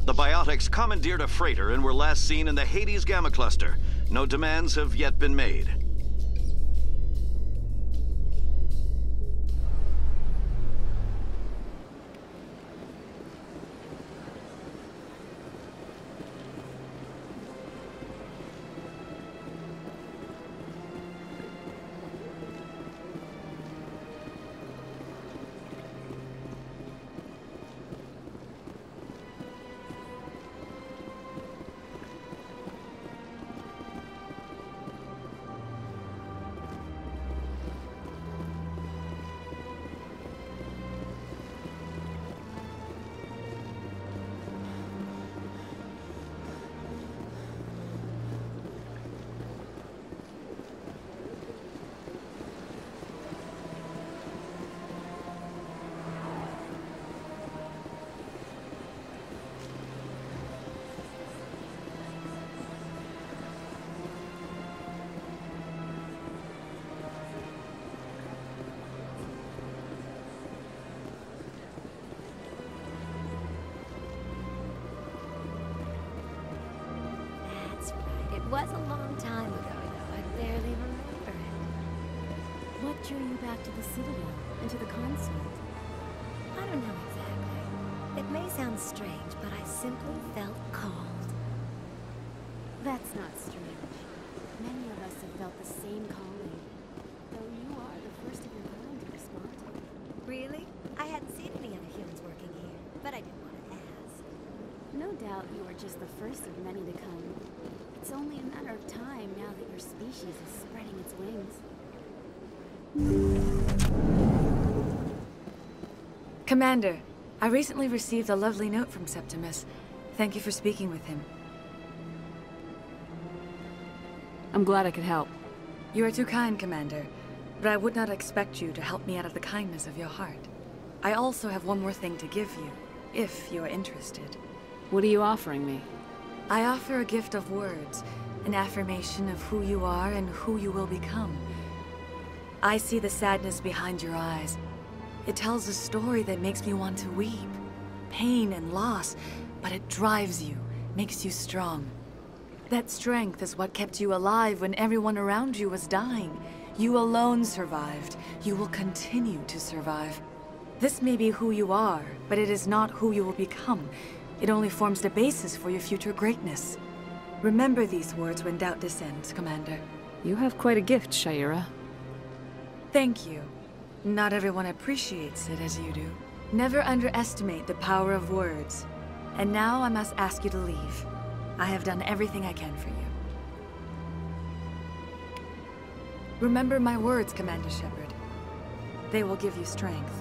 The biotics commandeered a freighter and were last seen in the Hades Gamma Cluster. No demands have yet been made. It was a long time ago, though. I barely remember it. What drew you back to the Citadel and to the consort? I don't know exactly. It may sound strange, but I simply felt called. That's not strange. Many of us have felt the same calling. Though you are the first of your kind to respond to it. Really? I hadn't seen any other humans working here, but I didn't want to ask. No doubt you are just the first of many to come. It's only a matter of time now that your species is spreading its wings. Commander, I recently received a lovely note from Septimus. Thank you for speaking with him. I'm glad I could help. You are too kind, Commander, but I would not expect you to help me out of the kindness of your heart. I also have one more thing to give you, if you are interested. What are you offering me? I offer a gift of words, an affirmation of who you are and who you will become. I see the sadness behind your eyes. It tells a story that makes me want to weep. Pain and loss, but it drives you, makes you strong. That strength is what kept you alive when everyone around you was dying. You alone survived. You will continue to survive. This may be who you are, but it is not who you will become. It only forms the basis for your future greatness. Remember these words when doubt descends, Commander. You have quite a gift, Shayura. Thank you. Not everyone appreciates it as you do. Never underestimate the power of words. And now I must ask you to leave. I have done everything I can for you. Remember my words, Commander Shepard. They will give you strength.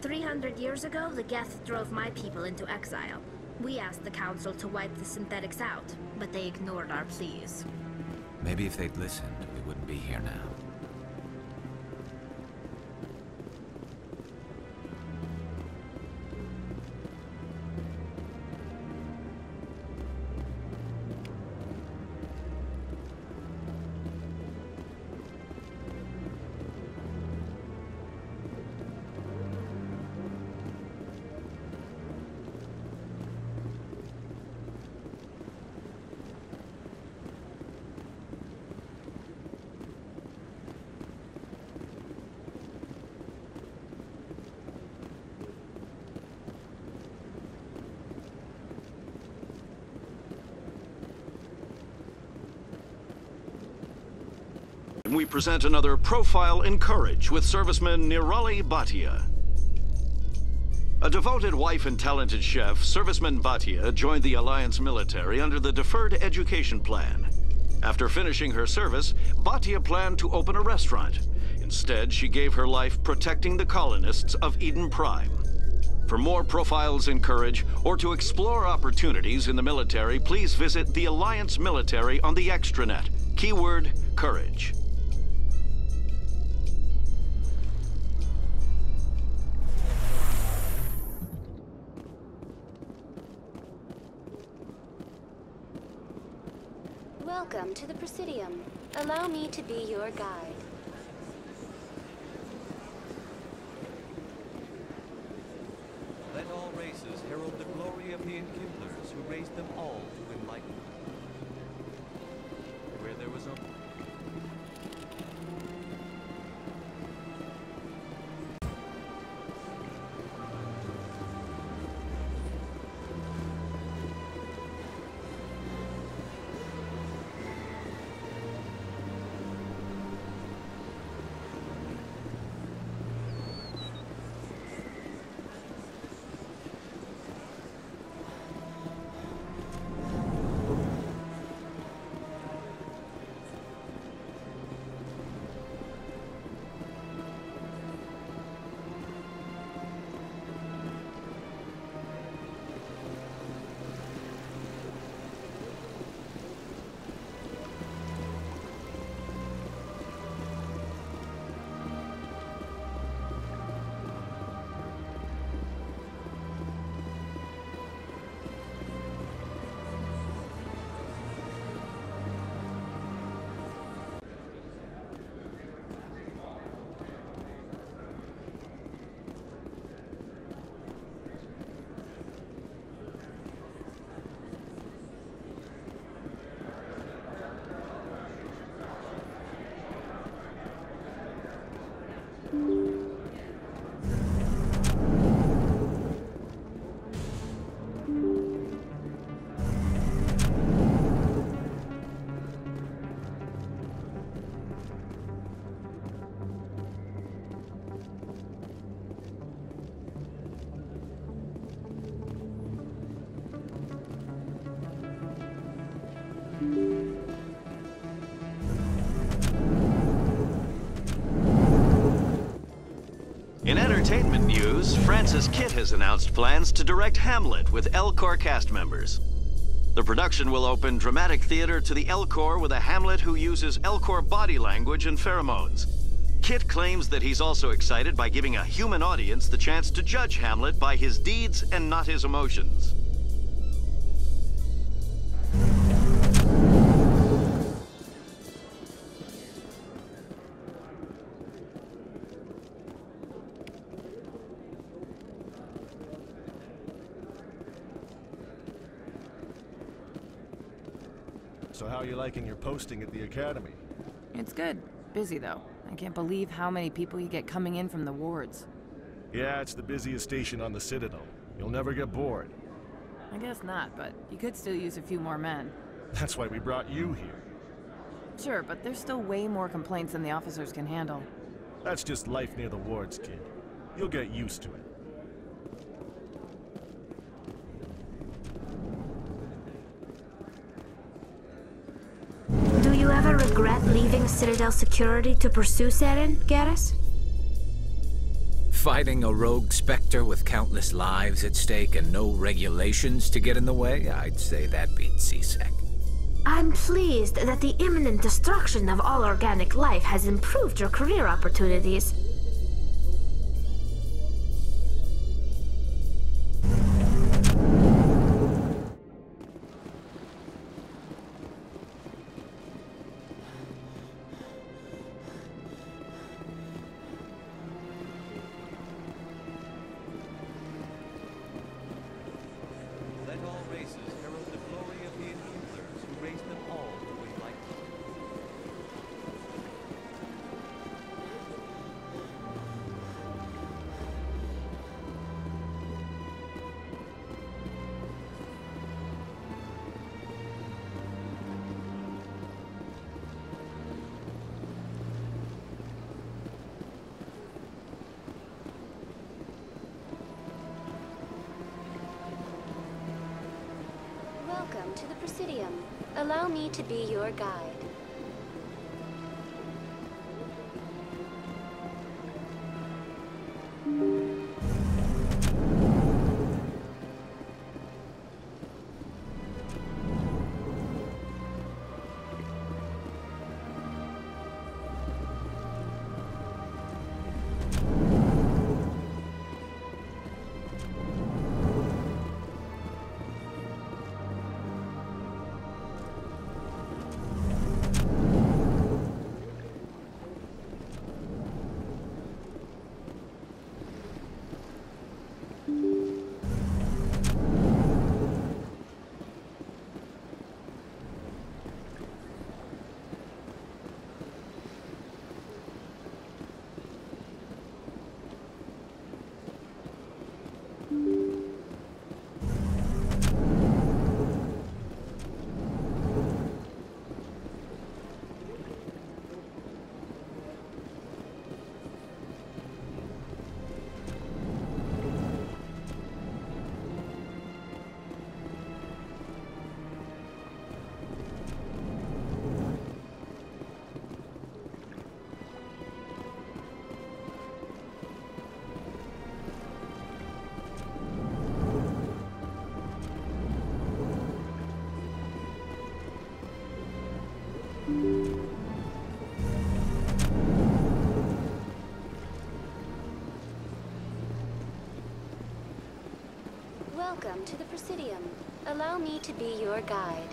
300 years ago, the Geth drove my people into exile. We asked the Council to wipe the synthetics out, but they ignored our pleas. Maybe if they'd listened, we wouldn't be here now. We present another profile in courage with serviceman Nirali Bhatia. A devoted wife and talented chef, serviceman Bhatia joined the Alliance military under the Deferred Education Plan. After finishing her service, Bhatia planned to open a restaurant. Instead, she gave her life protecting the colonists of Eden Prime. For more profiles in courage, or to explore opportunities in the military, please visit the Alliance military on the extranet. Keyword, courage. Welcome to the Presidium. Allow me to be your guide. Let all races herald the glory of the Enkindlers who raised them all to enlightenment. Where there was a... In entertainment news, Francis Kitt has announced plans to direct Hamlet with Elcor cast members. The production will open dramatic theater to the Elcor with a Hamlet who uses Elcor body language and pheromones. Kitt claims that he's also excited by giving a human audience the chance to judge Hamlet by his deeds and not his emotions. So how are you liking your posting at the Academy? It's good. Busy, though. I can't believe how many people you get coming in from the wards. Yeah, it's the busiest station on the Citadel. You'll never get bored. I guess not, but you could still use a few more men. That's why we brought you here. Sure, but there's still way more complaints than the officers can handle. That's just life near the wards, kid. You'll get used to it. Do you ever regret leaving Citadel security to pursue Saren, Garrus? Fighting a rogue Spectre with countless lives at stake and no regulations to get in the way, I'd say that beats CSEC. I'm pleased that the imminent destruction of all organic life has improved your career opportunities. Let all races herald the glory of the Inquisitors who raised them all to enlightenment. Welcome to the Presidium. Allow me to be your guide. Welcome to the Presidium. Allow me to be your guide.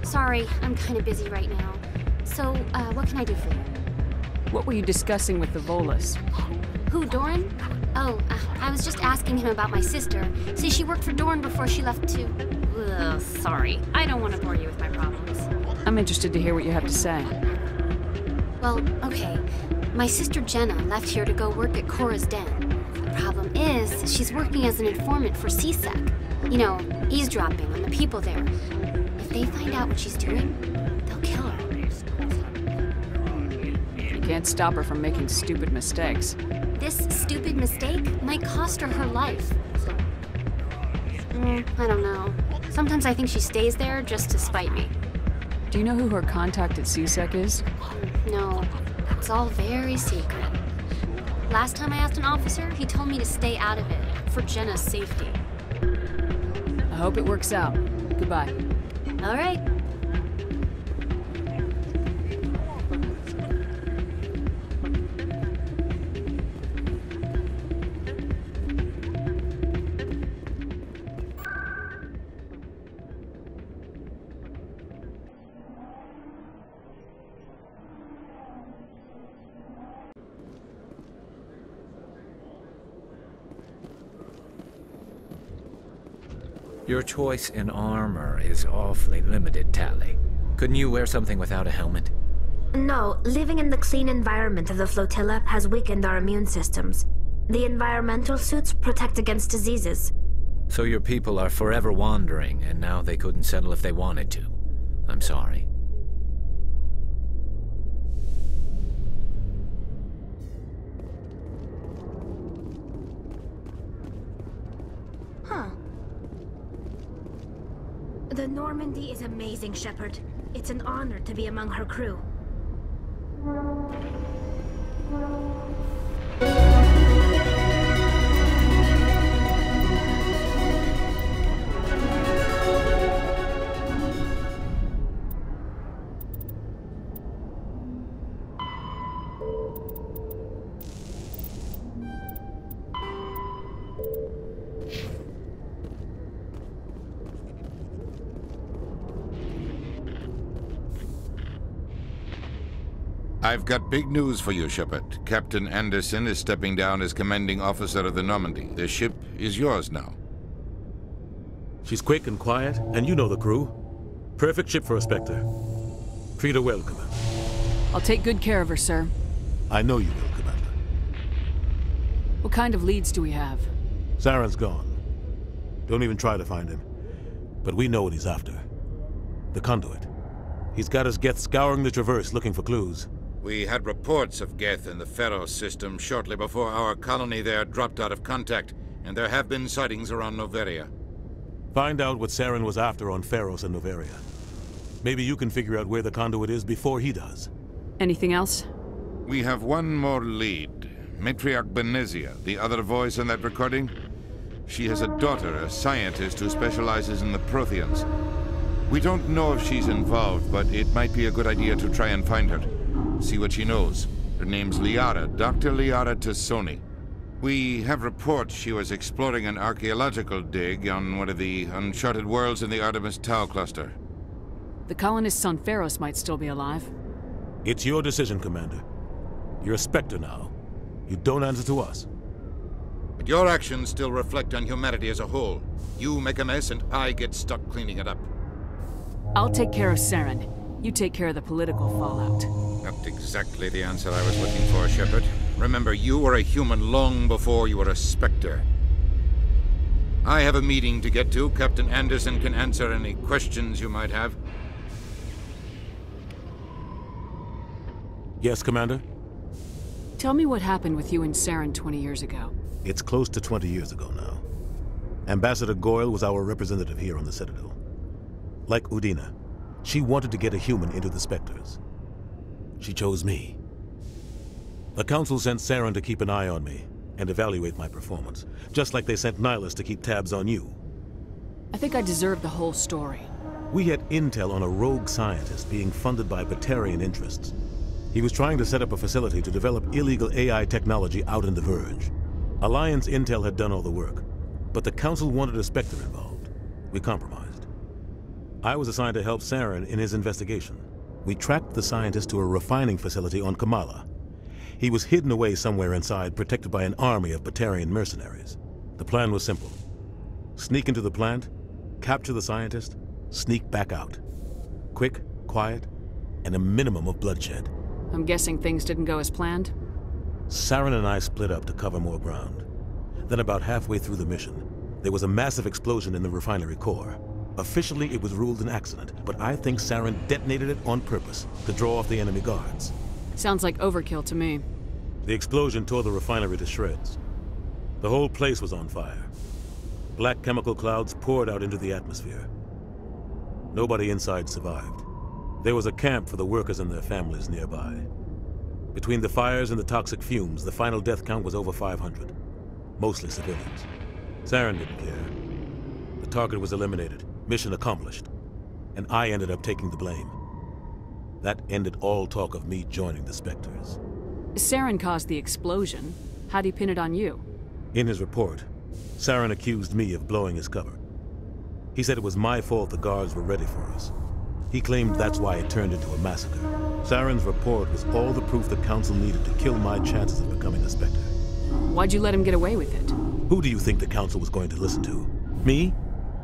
Sorry, I'm kind of busy right now. So, what can I do for you? What were you discussing with the Volus? Who, Doran? Oh, I was just asking him about my sister. See, she worked for Doran before she left to... Ugh, sorry. I don't want to bore you with my problems. I'm interested to hear what you have to say. Well, okay. My sister Jenna left here to go work at Cora's Den. The problem is, she's working as an informant for CSEC. You know, eavesdropping on the people there. If they find out what she's doing, they'll kill her. You can't stop her from making stupid mistakes. This stupid mistake might cost her her life. I don't know. Sometimes I think she stays there just to spite me. Do you know who her contact at CSEC is? No, it's all very secret. Last time I asked an officer, he told me to stay out of it, for Jenna's safety. I hope it works out. Goodbye. All right. Your choice in armor is awfully limited, Tally. Couldn't you wear something without a helmet? No, living in the clean environment of the flotilla has weakened our immune systems. The environmental suits protect against diseases. So your people are forever wandering, and now they couldn't settle if they wanted to. I'm sorry. Huh. The Normandy is amazing, Shepard. It's an honor to be among her crew. I've got big news for you, Shepard. Captain Anderson is stepping down as commanding officer of the Normandy. The ship is yours now. She's quick and quiet, and you know the crew. Perfect ship for a Spectre. Treat her well, Commander. I'll take good care of her, sir. I know you will, Commander. What kind of leads do we have? Saren's gone. Don't even try to find him. But we know what he's after. The conduit. He's got his Geth scouring the Traverse looking for clues. We had reports of Geth in the Pharos system shortly before our colony there dropped out of contact, and there have been sightings around Noveria. Find out what Saren was after on Pharos and Noveria. Maybe you can figure out where the conduit is before he does. Anything else? We have one more lead. Matriarch Benezia, the other voice in that recording. She has a daughter, a scientist who specializes in the Protheans. We don't know if she's involved, but it might be a good idea to try and find her. See what she knows. Her name's Liara, Dr. Liara Tassoni. We have reports she was exploring an archaeological dig on one of the uncharted worlds in the Artemis Tau cluster. The colonists on Pharos might still be alive. It's your decision, Commander. You're a Spectre now. You don't answer to us. But your actions still reflect on humanity as a whole. You make a mess and I get stuck cleaning it up. I'll take care of Saren. You take care of the political fallout. Not exactly the answer I was looking for, Shepard. Remember, you were a human long before you were a Spectre. I have a meeting to get to. Captain Anderson can answer any questions you might have. Yes, Commander? Tell me what happened with you and Saren 20 years ago. It's close to 20 years ago now. Ambassador Goyle was our representative here on the Citadel. Like Udina, she wanted to get a human into the Spectres. She chose me. The Council sent Saren to keep an eye on me and evaluate my performance, just like they sent Nihilus to keep tabs on you. I think I deserve the whole story. We had intel on a rogue scientist being funded by Batarian interests. He was trying to set up a facility to develop illegal AI technology out in the Verge. Alliance intel had done all the work, but the Council wanted a Spectre involved. We compromised. I was assigned to help Saren in his investigation. We tracked the scientist to a refining facility on Kamala. He was hidden away somewhere inside, protected by an army of Batarian mercenaries. The plan was simple. Sneak into the plant, capture the scientist, sneak back out. Quick, quiet, and a minimum of bloodshed. I'm guessing things didn't go as planned? Saren and I split up to cover more ground. Then about halfway through the mission, there was a massive explosion in the refinery core. Officially, it was ruled an accident, but I think Saren detonated it on purpose to draw off the enemy guards. Sounds like overkill to me. The explosion tore the refinery to shreds. The whole place was on fire. Black chemical clouds poured out into the atmosphere. Nobody inside survived. There was a camp for the workers and their families nearby. Between the fires and the toxic fumes, the final death count was over 500. Mostly civilians. Saren didn't care. The target was eliminated, mission accomplished, and I ended up taking the blame. That ended all talk of me joining the Spectres. Saren caused the explosion. How'd he pin it on you? In his report, Saren accused me of blowing his cover. He said it was my fault the guards were ready for us. He claimed that's why it turned into a massacre. Saren's report was all the proof the Council needed to kill my chances of becoming a Spectre. Why'd you let him get away with it? Who do you think the Council was going to listen to? Me?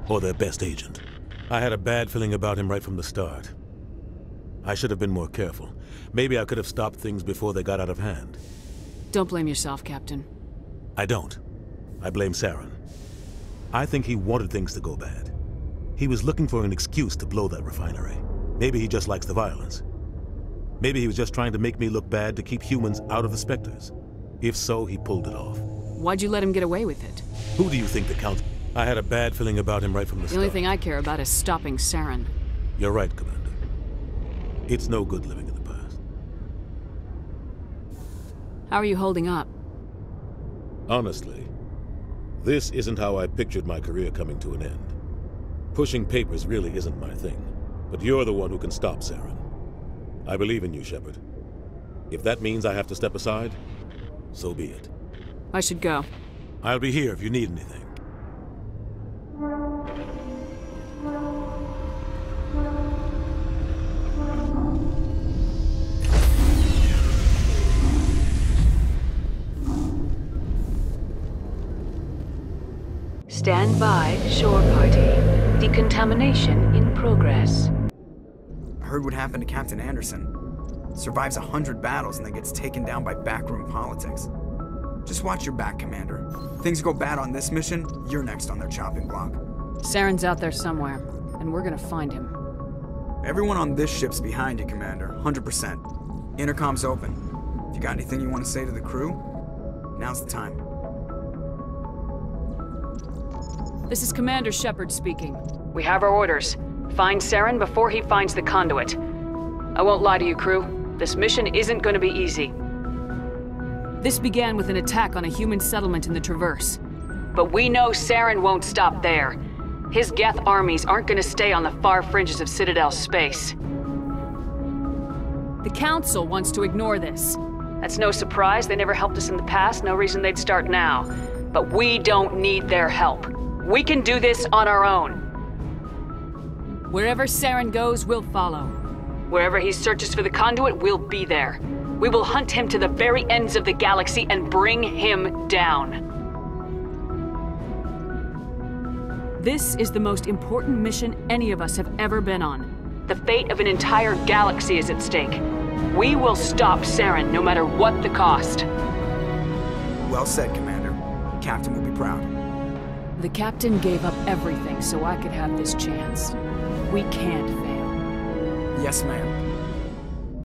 Or their best agent? I had a bad feeling about him right from the start. I should have been more careful. Maybe I could have stopped things before they got out of hand. Don't blame yourself, Captain. I don't. I blame Saren. I think he wanted things to go bad. He was looking for an excuse to blow that refinery. Maybe he just likes the violence. Maybe he was just trying to make me look bad to keep humans out of the Spectres. If so, he pulled it off. Why'd you let him get away with it? Who do you think the Council... I had a bad feeling about him right from the start. The only thing I care about is stopping Saren. You're right, Commander. It's no good living in the past. How are you holding up? Honestly, this isn't how I pictured my career coming to an end. Pushing papers really isn't my thing, but you're the one who can stop Saren. I believe in you, Shepard. If that means I have to step aside, so be it. I should go. I'll be here if you need anything. Stand by, shore party. Decontamination in progress. I heard what happened to Captain Anderson. Survives 100 battles and then gets taken down by backroom politics. Just watch your back, Commander. Things go bad on this mission, you're next on their chopping block. Saren's out there somewhere, and we're gonna find him. Everyone on this ship's behind you, Commander, 100%. Intercom's open. If you got anything you want to say to the crew, now's the time. This is Commander Shepard speaking. We have our orders. Find Saren before he finds the conduit. I won't lie to you, crew. This mission isn't gonna be easy. This began with an attack on a human settlement in the Traverse. But we know Saren won't stop there. His Geth armies aren't gonna stay on the far fringes of Citadel space. The Council wants to ignore this. That's no surprise. They never helped us in the past, no reason they'd start now. But we don't need their help. We can do this on our own. Wherever Saren goes, we'll follow. Wherever he searches for the conduit, we'll be there. We will hunt him to the very ends of the galaxy and bring him down. This is the most important mission any of us have ever been on. The fate of an entire galaxy is at stake. We will stop Saren no matter what the cost. Well said, Commander. Captain will be proud. The Captain gave up everything so I could have this chance. We can't fail. Yes, ma'am.